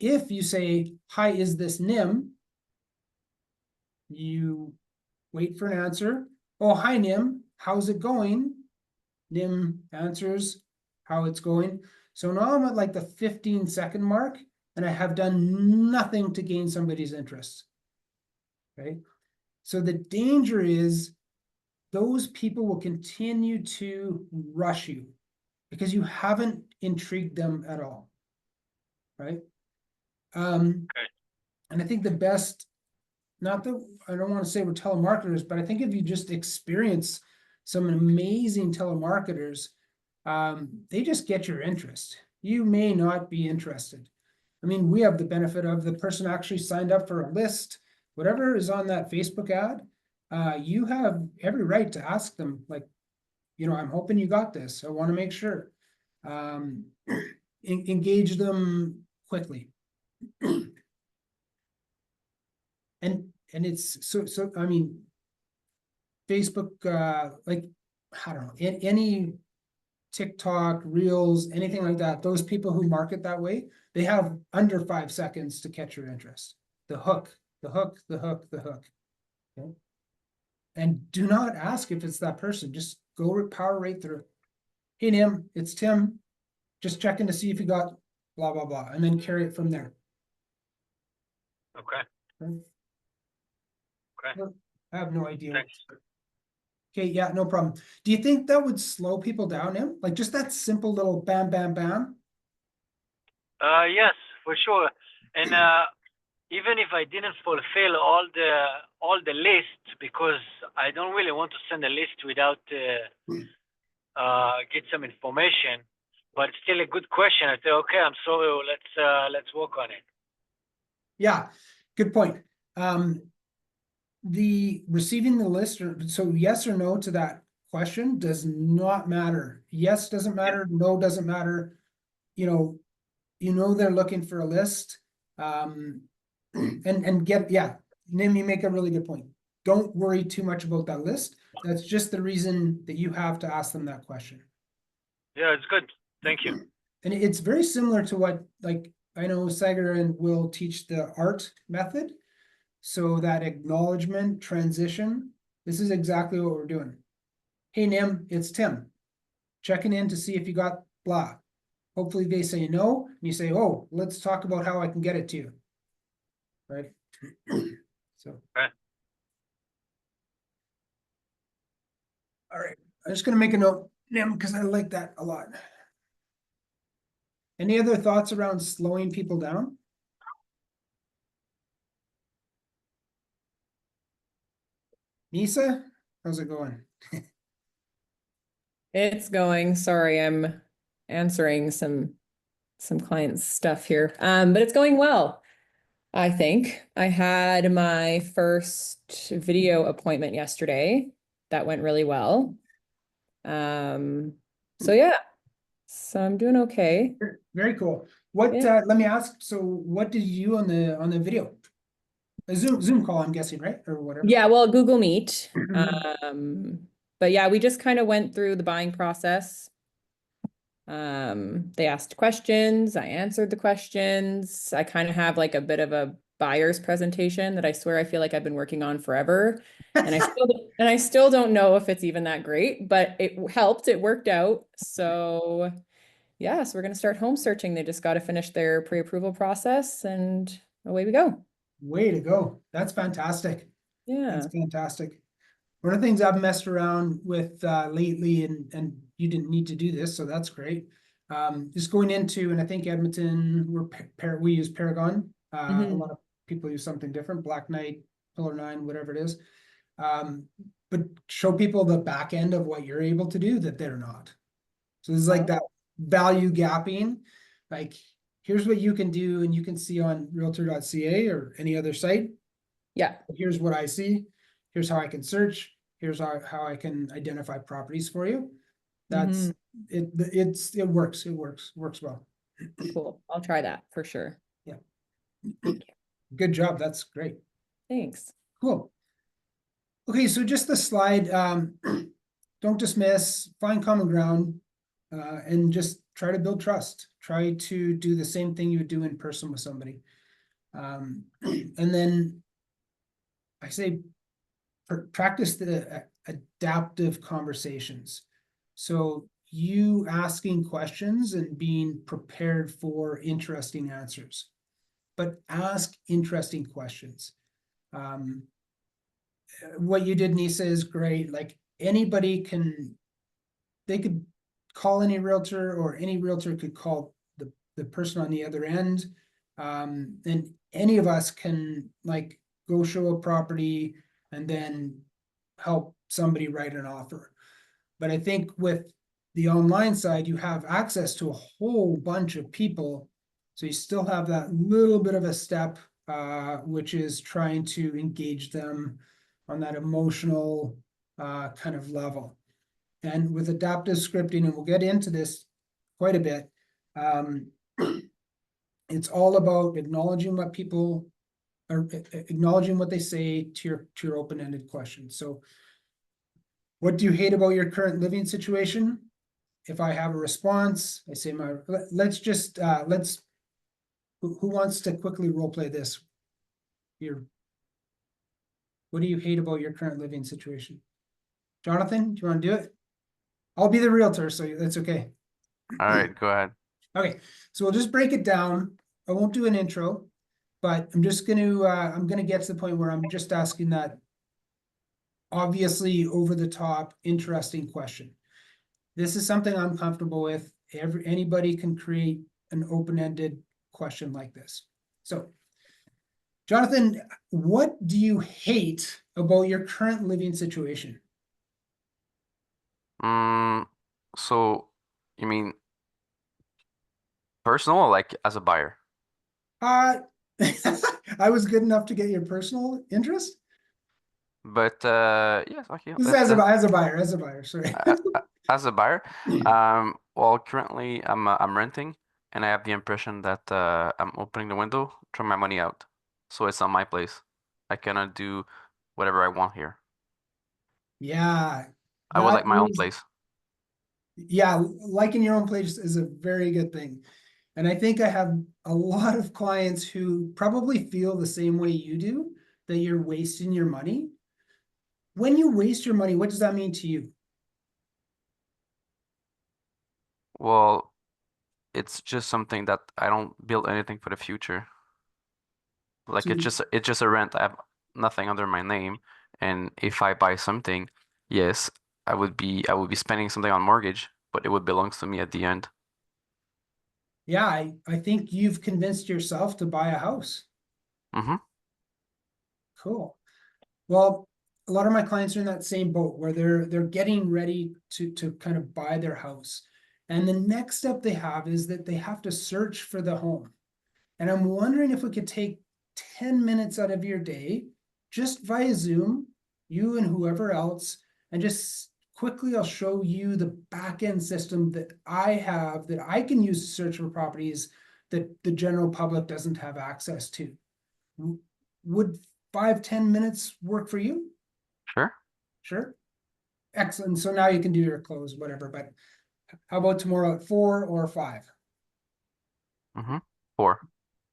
if you say, hi, is this Nim? You wait for an answer. Oh, hi, Nim. How's it going? Nim answers how it's going. So now I'm at like the 15-second mark, and I have done nothing to gain somebody's interest. Okay. So the danger is those people will continue to rush you because you haven't intrigued them at all. Right. And I think the best, not that I don't want to say we're telemarketers, but I think if you just experience some amazing telemarketers, they just get your interest. You may not be interested. I mean, we have the benefit of the person actually signed up for a list, whatever is on that Facebook ad. You have every right to ask them, like, you know, I'm hoping you got this. I want to make sure. Engage them quickly. And it's so I mean, Facebook, like, I don't know, any TikTok, Reels, anything like that, those people who market that way, they have under 5 seconds to catch your interest. The hook, the hook, the hook, the hook. Okay? And do not ask if it's that person. Just go power right through. Hey, Nim, it's Tim. Just checking to see if you got blah, blah, blah, and then carry it from there. Okay. I have no idea. Thanks. Okay, yeah, no problem. Do you think that would slow people down, Em? Like just that simple little bam, bam, bam? Yes, for sure. And even if I didn't fulfill all the lists, because I don't really want to send a list without get some information, but it's still a good question. I say, okay, I'm sorry, let's work on it. Yeah, good point. The receiving the list, so yes or no to that question does not matter. Yes doesn't matter, no doesn't matter. You know they're looking for a list. And get, yeah, Nim, you make a really good point. Don't worry too much about that list. That's just the reason that you have to ask them that question. Yeah, it's good. Thank you. And it's very similar to what, like, I know Sagar and Will teach the ART method. So that acknowledgement transition, this is exactly what we're doing. Hey, Nim, it's Tim. Checking in to see if you got blah. Hopefully they say no, and you say, oh, let's talk about how I can get it to you. Right? So. Okay. All right, I'm just gonna make a note, Nim, because I like that a lot. Any other thoughts around slowing people down? Nisa, how's it going? It's going. Sorry, I'm answering some clients' stuff here. But it's going well. I think I had my first video appointment yesterday. That went really well. So yeah. So I'm doing okay. Very cool. What Yeah. let me ask, so what did you do on the video? A Zoom call, I'm guessing, right? Or whatever. Yeah, well, Google Meet. But yeah, we just kind of went through the buying process. They asked questions, I answered the questions. I kind of have like a bit of a buyer's presentation that I swear I feel like I've been working on forever. And I still don't know if it's even that great, but it helped, it worked out. So yeah, so we're gonna start home searching. They just got to finish their pre-approval process and away we go. Way to go. That's fantastic. Yeah. That's fantastic. One of the things I've messed around with lately, and you didn't need to do this, so that's great. Just going into, and I think Edmonton, we use Paragon. A lot of people use something different, Black Knight, Pillar 9, whatever it is. But show people the back end of what you're able to do that they're not. So this is like that value gapping. Like, here's what you can do, and you can see on realtor.ca or any other site. Yeah. Here's what I see. Here's how I can search. Here's how I can identify properties for you. That's it works. It works well. Cool. I'll try that for sure. Yeah. Good job. That's great. Thanks. Cool. Okay, so just the slide, don't dismiss, find common ground, and just try to build trust. Try to do the same thing you would do in person with somebody. And then I say practice the adaptive conversations. So you asking questions and being prepared for interesting answers, but ask interesting questions. What you did, Nisa, is great. Like anybody they could call any realtor, or any realtor could call the person on the other end. And any of us can like go show a property and then help somebody write an offer. But I think with the online side, you have access to a whole bunch of people. So you still have that little bit of a step, which is trying to engage them on that emotional kind of level. And with adaptive scripting, and we'll get into this quite a bit, it's all about acknowledging what people are, acknowledging what they say to your open-ended question. So what do you hate about your current living situation? If I have a response, I say let's just, who wants to quickly role play this? What do you hate about your current living situation? Jonathan, do you want to do it? I'll be the realtor, so that's okay. All right, go ahead. Okay, so we'll just break it down. I won't do an intro, but I'm just I'm gonna get to the point where I'm just asking that obviously over the top, interesting question. This is something I'm comfortable with. Anybody can create an open-ended question like this. So, Jonathan, what do you hate about your current living situation? So you mean personal or like as a buyer? I was good enough to get your personal interest. But yes, okay. This is let's, as a buyer, sorry. as a buyer, well, currently I'm renting, and I have the impression that I'm opening the window, throw my money out. So it's not my place. I cannot do whatever I want here. Yeah. I would that like my own is- place. Yeah, liking your own place is a very good thing. And I think I have a lot of clients who probably feel the same way you do, that you're wasting your money. When you waste your money, what does that mean to you? Well, it's just something that I don't build anything for the future. Like So- it's just a rent. I have nothing under my name, and if I buy something, yes, I would be spending something on mortgage, but it would belongs to me at the end. Yeah, I think you've convinced yourself to buy a house. Mm-hmm. Cool. Well, a lot of my clients are in that same boat where they're getting ready to kind of buy their house. And the next step they have is that they have to search for the home. And I'm wondering if we could take 10 minutes out of your day, just via Zoom, you and whoever else, and just quickly I'll show you the back-end system that I have that I can use to search for properties that the general public doesn't have access to. Would 5-10 minutes work for you? Sure. Sure. Excellent. So now you can do your close, whatever, but how about tomorrow at 4 or 5? Mm-hmm. 4.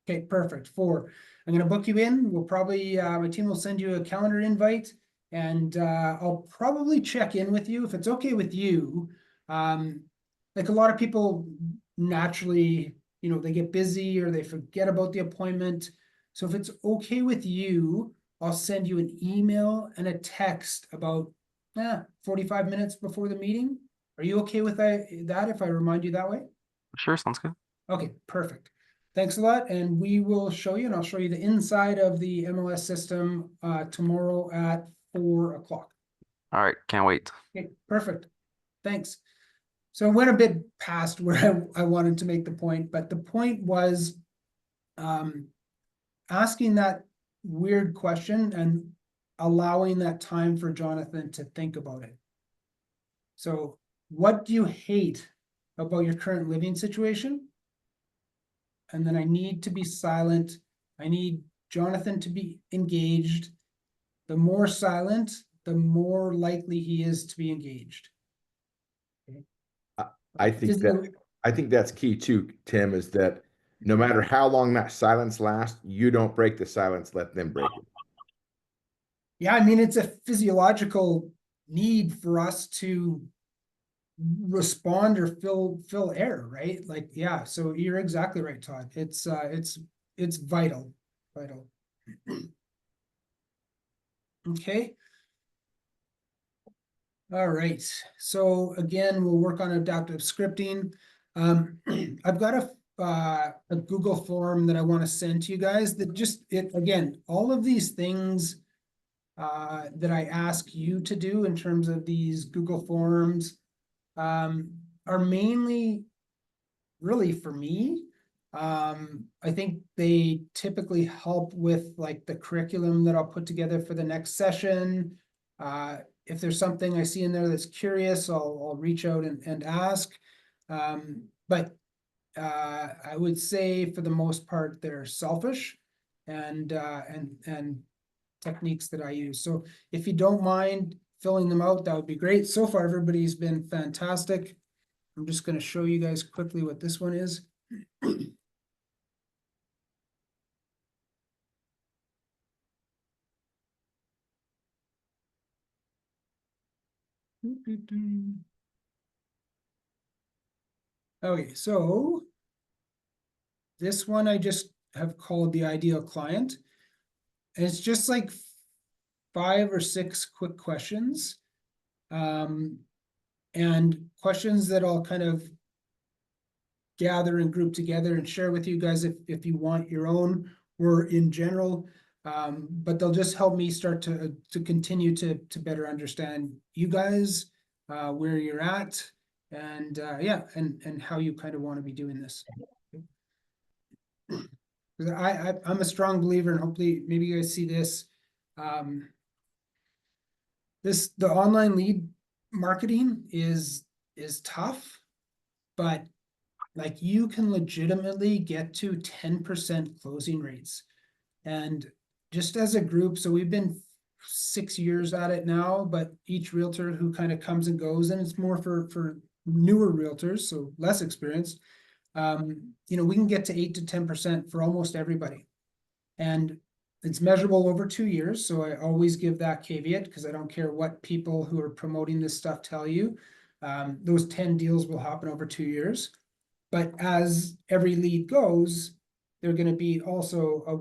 Okay, perfect. 4. I'm gonna book you in. We'll probably, my team will send you a calendar invite, and I'll probably check in with you if it's okay with you. Like a lot of people naturally, they get busy or they forget about the appointment. So if it's okay with you, I'll send you an email and a text about 45 minutes before the meeting. Are you okay with that if I remind you that way? Sure, sounds good. Okay, perfect. Thanks a lot, and we will show you, and I'll show you the inside of the MLS system tomorrow at 4 o'clock. All right, can't wait. Okay, perfect. Thanks. So I went a bit past where I wanted to make the point, but the point was asking that weird question and allowing that time for Jonathan to think about it. So what do you hate about your current living situation? And then I need to be silent. I need Jonathan to be engaged. The more silent, the more likely he is to be engaged. I think that I think that's key too, Tim, is that no matter how long that silence lasts, you don't break the silence, let them break it. Yeah, I mean, it's a physiological need for us to respond or fill air, right? Like, yeah, so you're exactly right, Todd. It's vital. Okay. All right, so again, we'll work on adaptive scripting. I've got a Google form that I want to send to you guys that just again, all of these things that I ask you to do in terms of these Google forms are mainly really for me. I think they typically help with like the curriculum that I'll put together for the next session. If there's something I see in there that's curious, I'll reach out and ask. But I would say for the most part, they're selfish and techniques that I use. So if you don't mind filling them out, that would be great. So far, everybody's been fantastic. I'm just going to show you guys quickly what this one is. Okay, so this one I just have called the ideal client. And it's just like 5 or 6 quick questions. And questions that I'll kind of gather and group together and share with you guys if you want your own or in general. But they'll just help me start to continue to better understand you guys, where you're at, and yeah, and how you kind of want to be doing this. I'm a strong believer, and hopefully maybe you guys see this. The online lead marketing is tough, but like you can legitimately get to 10% closing rates. And just as a group, so we've been 6 years at it now, but each realtor who kind of comes and goes, and it's more for newer realtors, so less experienced, you know, we can get to 8 to 10% for almost everybody. And it's measurable over 2 years. So I always give that caveat because I don't care what people who are promoting this stuff tell you. Those 10 deals will happen over 2 years. But as every lead goes, they're going to be also a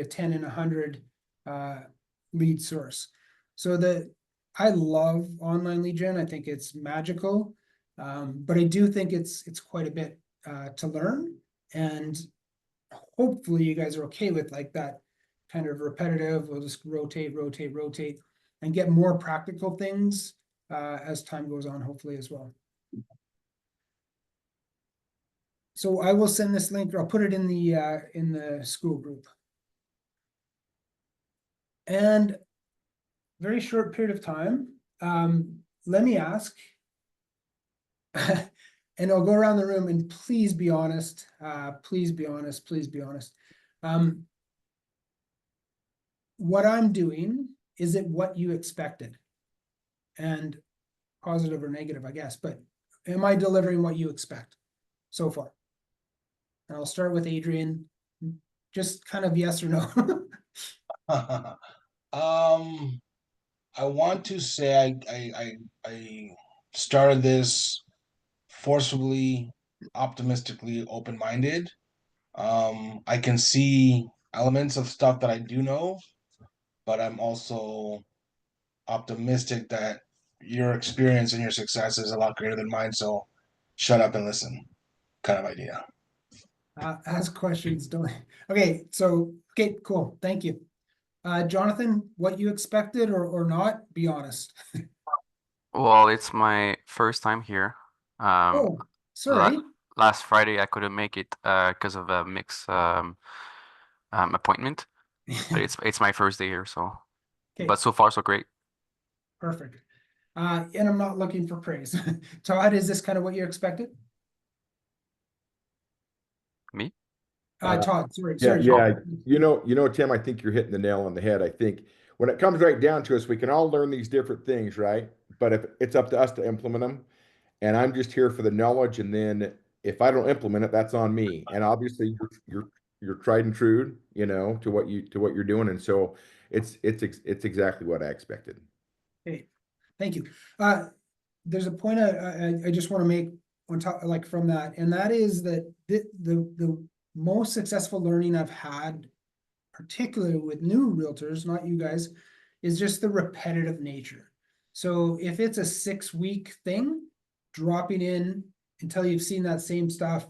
10 in 100 lead source. So I love online lead gen. I think it's magical, but I do think it's quite a bit to learn, and hopefully you guys are okay with like that kind of repetitive. We'll just rotate, and get more practical things as time goes on, hopefully as well. So I will send this link, or I'll put it in the school group. And very short period of time, let me ask, and I'll go around the room and please be honest, please be honest. What I'm doing, is it what you expected? And positive or negative, I guess, but am I delivering what you expect so far? And I'll start with Adrian, just kind of yes or no. I want to say I started this forcibly, optimistically, open-minded. I can see elements of stuff that I do know, but I'm also optimistic that your experience and your success is a lot greater than mine. So shut up and listen, kind of idea. Ask questions, don't. Okay, so okay, cool. Thank you. Jonathan, what you expected or not, be honest. Well, it's my first time here. Oh, sorry. Last Friday I couldn't make it because of a mixed appointment. But it's my first day here, so Okay. But so far so great. Perfect. And I'm not looking for praise. Todd, is this kind of what you expected? Me? Todd, sorry. Yeah. You know, Tim, I think you're hitting the nail on the head. I think when it comes right down to us, we can all learn these different things, right? But if it's up to us to implement them, and I'm just here for the knowledge, and then if I don't implement it, that's on me. And obviously you're tried and true, you know, to what you're doing. And so it's exactly what I expected. Okay, thank you. There's a point I just want to make on top, like from that, and that is that the most successful learning I've had, particularly with new realtors, not you guys, is just the repetitive nature. So if it's a 6-week thing, dropping in until you've seen that same stuff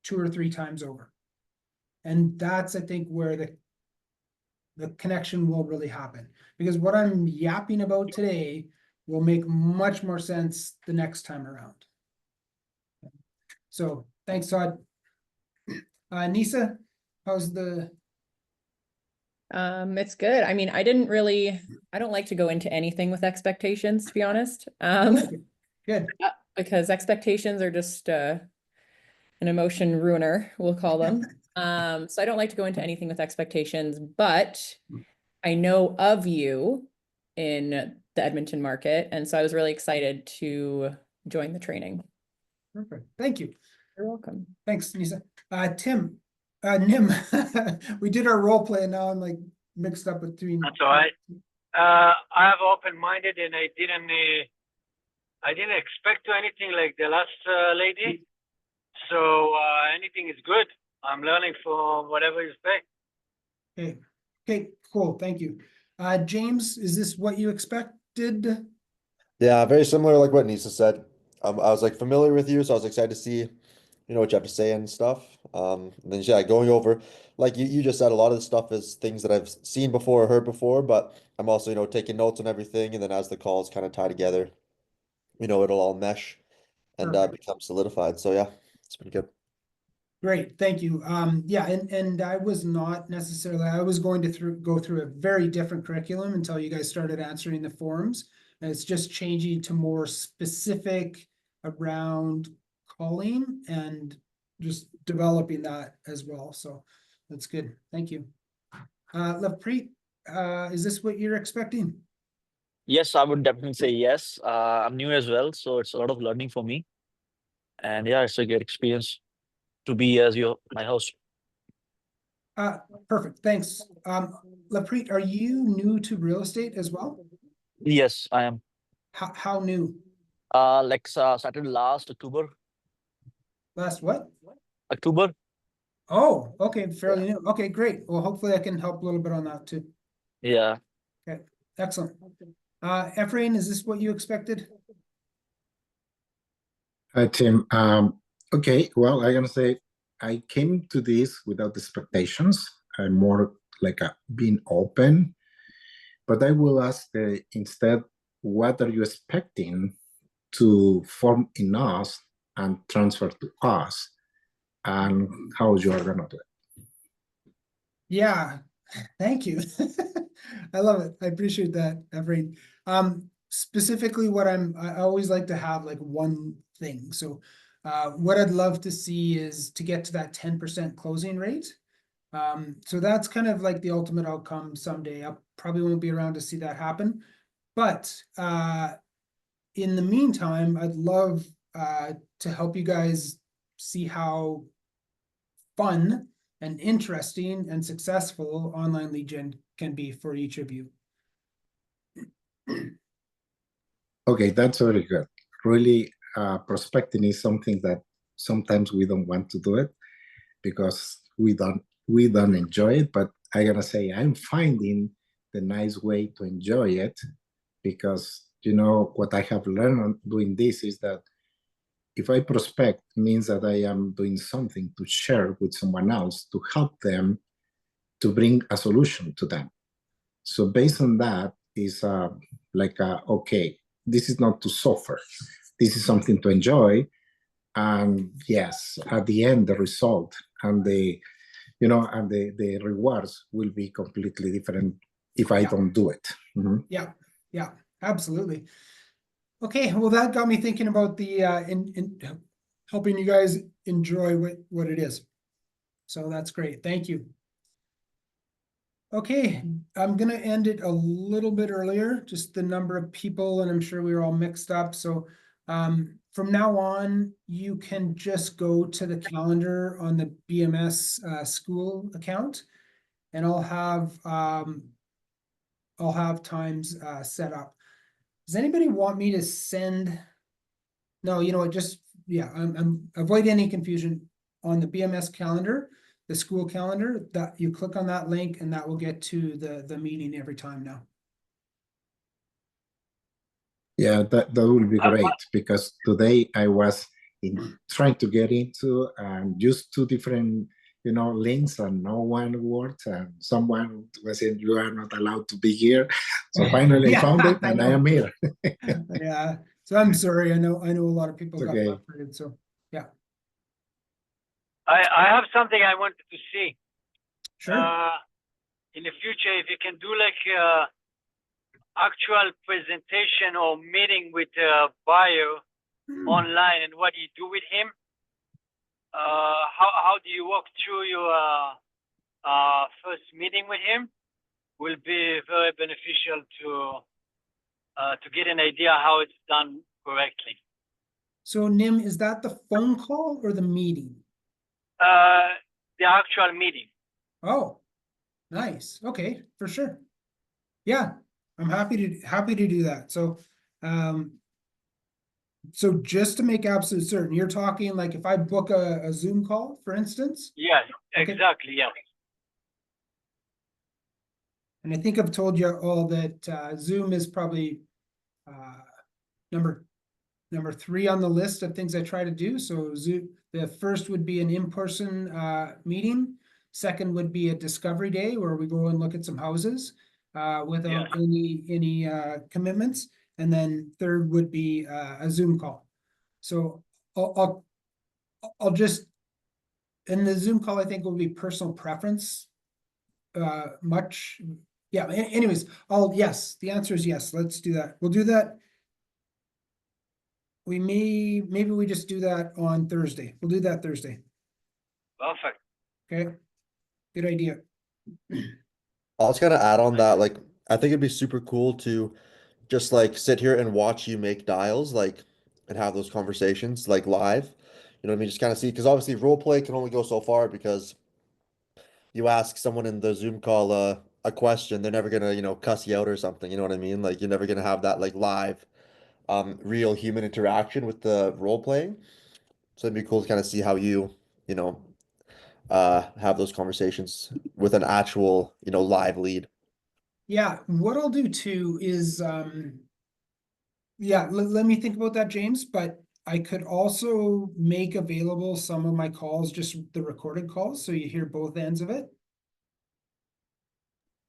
2 or 3 times over. And that's, I think, where the connection will really happen. Because what I'm yapping about today will make much more sense the next time around. So thanks, Todd. Nisa, how's the... It's good. I mean, I don't like to go into anything with expectations, to be honest. Good. Because expectations are just an emotion ruiner, we'll call them. So I don't like to go into anything with expectations, but I know of you in the Edmonton market, and so I was really excited to join the training. Perfect. Thank you. You're welcome. Thanks, Nisa. Nim, we did our role play and now I'm like mixed up between. That's all right. I have open-minded and I didn't expect to anything like the last lady. So anything is good. I'm learning from whatever you say. Okay, cool. Thank you. James, is this what you expected? Yeah, very similar like what Nisa said. I was like familiar with you, so I was excited to see, you know, what you have to say and stuff. And then yeah, going over, like you just said, a lot of the stuff is things that I've seen before or heard before, but I'm also, you know, taking notes on everything, and then as the calls kind of tie together, you know, it'll all mesh and become solidified. So yeah, it's pretty good. Great, thank you. Yeah, and I was not necessarily, I was going to go through a very different curriculum until you guys started answering the forms. And it's just changing to more specific around calling and just developing that as well. So that's good. Thank you. Lavpreet, is this what you're expecting? Yes, I would definitely say yes. I'm new as well, so it's a lot of learning for me. And yeah, it's a great experience to be as my host. Perfect, thanks. Lavpreet, are you new to real estate as well? Yes, I am. How new? Like started last October. Last what? October. Oh, okay, fairly new. Okay, great. Well, hopefully I can help a little bit on that too. Yeah. Okay, excellent. Ephraim, is this what you expected? Hi, Tim. Okay, well, I'm gonna say I came to this without expectations. I'm more like being open, but I will ask instead, what are you expecting to form in us and transfer to us, and how you are gonna do it? Yeah, thank you. I love it. I appreciate that, Ephraim. Specifically what I always like to have like one thing. So what I'd love to see is to get to that 10% closing rate. So that's kind of like the ultimate outcome someday. I probably won't be around to see that happen. But in the meantime, I'd love to help you guys see how fun and interesting and successful online lead gen can be for each of you. Okay, that's very good. Really, prospecting is something that sometimes we don't want to do it because we don't enjoy it. But I gotta say, I'm finding the nice way to enjoy it, because you know what I have learned on doing this is that if I prospect, means that I am doing something to share with someone else to help them to bring a solution to them. So based on that is okay, this is not to suffer. This is something to enjoy. And yes, at the end, the result and the rewards will be completely different if I don't do it. Mm-hmm. Yeah, absolutely. Okay, well, that got me thinking about the in helping you guys enjoy what it is. So that's great. Thank you. Okay, I'm gonna end it a little bit earlier, just the number of people, and I'm sure we were all mixed up. So from now on, you can just go to the calendar on the BMS school account, and I'll have times set up. Does anybody want me to send? No, you know what? Just yeah, I'm avoid any confusion on the BMS calendar, the school calendar. That you click on that link, and that will get to the meeting every time now. Yeah, that will be great, because today I was trying to get into just two different, links, and no one worked, and someone was saying you are not allowed to be here. So finally I found it, and I am here. Yeah. So I'm sorry. I know a lot of people got Okay. frustrated. So yeah. I have something I wanted to see. Sure. In the future, if you can do like actual presentation or meeting with a buyer online, and what do you do with him? How do you walk through your first meeting with him? Will be very beneficial to get an idea how it's done correctly. So Nim, is that the phone call or the meeting? The actual meeting. Oh, nice. Okay, for sure. Yeah, I'm happy to do that. So, so just to make absolute certain, you're talking like if I book a Zoom call, for instance? Yes, Okay. exactly. Yeah. And I think I've told you all that Zoom is probably number 3 on the list of things I try to do. So Zoom, the first would be an in-person meeting. Second would be a discovery day where we go and look at some houses without any commitments. And then third would be a Zoom call. So I'll just, in the Zoom call, I think will be personal preference. Yeah. Anyways, yes. The answer is yes. Let's do that. We'll do that. Maybe we just do that on Thursday. We'll do that Thursday. Perfect. Okay. Good idea. I was gonna add on that, like, I think it'd be super cool to just like sit here and watch you make dials, like, and have those conversations like live. You know what I mean? Just kind of see, because obviously role play can only go so far, because you ask someone in the Zoom call a question, they're never gonna, cuss you out or something. You know what I mean? Like, you're never gonna have that like live, real human interaction with the role playing. So it'd be cool to kind of see how you know, have those conversations with an actual, live lead. Yeah, what I'll do too is let me think about that, James, but I could also make available some of my calls, just the recorded calls, so you hear both ends of it.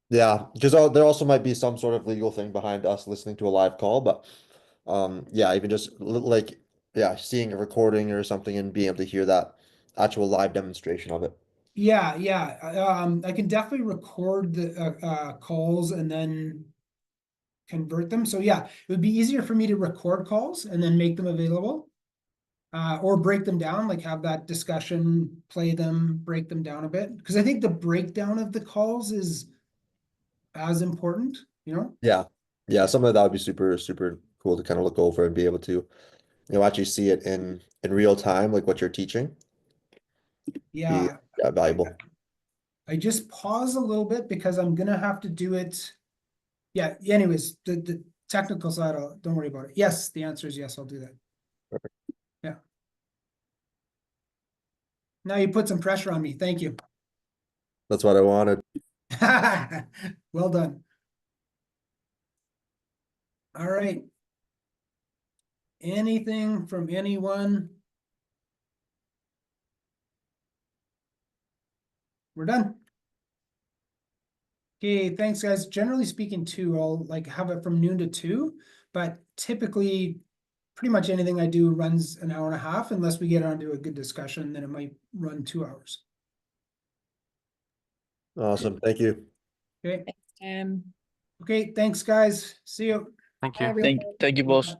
Yeah, because there also might be some sort of legal thing behind us listening to a live call, but yeah, even just like, yeah, seeing a recording or something and being able to hear that actual live demonstration of it. Yeah, I can definitely record the calls and then convert them. So yeah, it would be easier for me to record calls and then make them available. Or break them down, like have that discussion, play them, break them down a bit. Because I think the breakdown of the calls is as important, Yeah. Yeah, something like that would be super, super cool to kind of look over and be able to, actually see it in real time, like what you're teaching. Yeah. Yeah, valuable. I just pause a little bit because I'm gonna have to do it. Yeah, anyways, the technical side, don't worry about it. Yes, the answer is yes, I'll do that. Perfect. Yeah. Now you put some pressure on me. Thank you. That's what I wanted. Well done. All right. Anything from anyone? We're done. Okay, thanks guys. Generally speaking too, I'll like have it from noon to 2, but typically pretty much anything I do runs an hour and a half unless we get onto a good discussion, then it might run 2 hours. Awesome. Thank you. Okay. Thanks, Tim. Okay, thanks guys. See you. Thank Bye, you. everyone. Thank you, boss.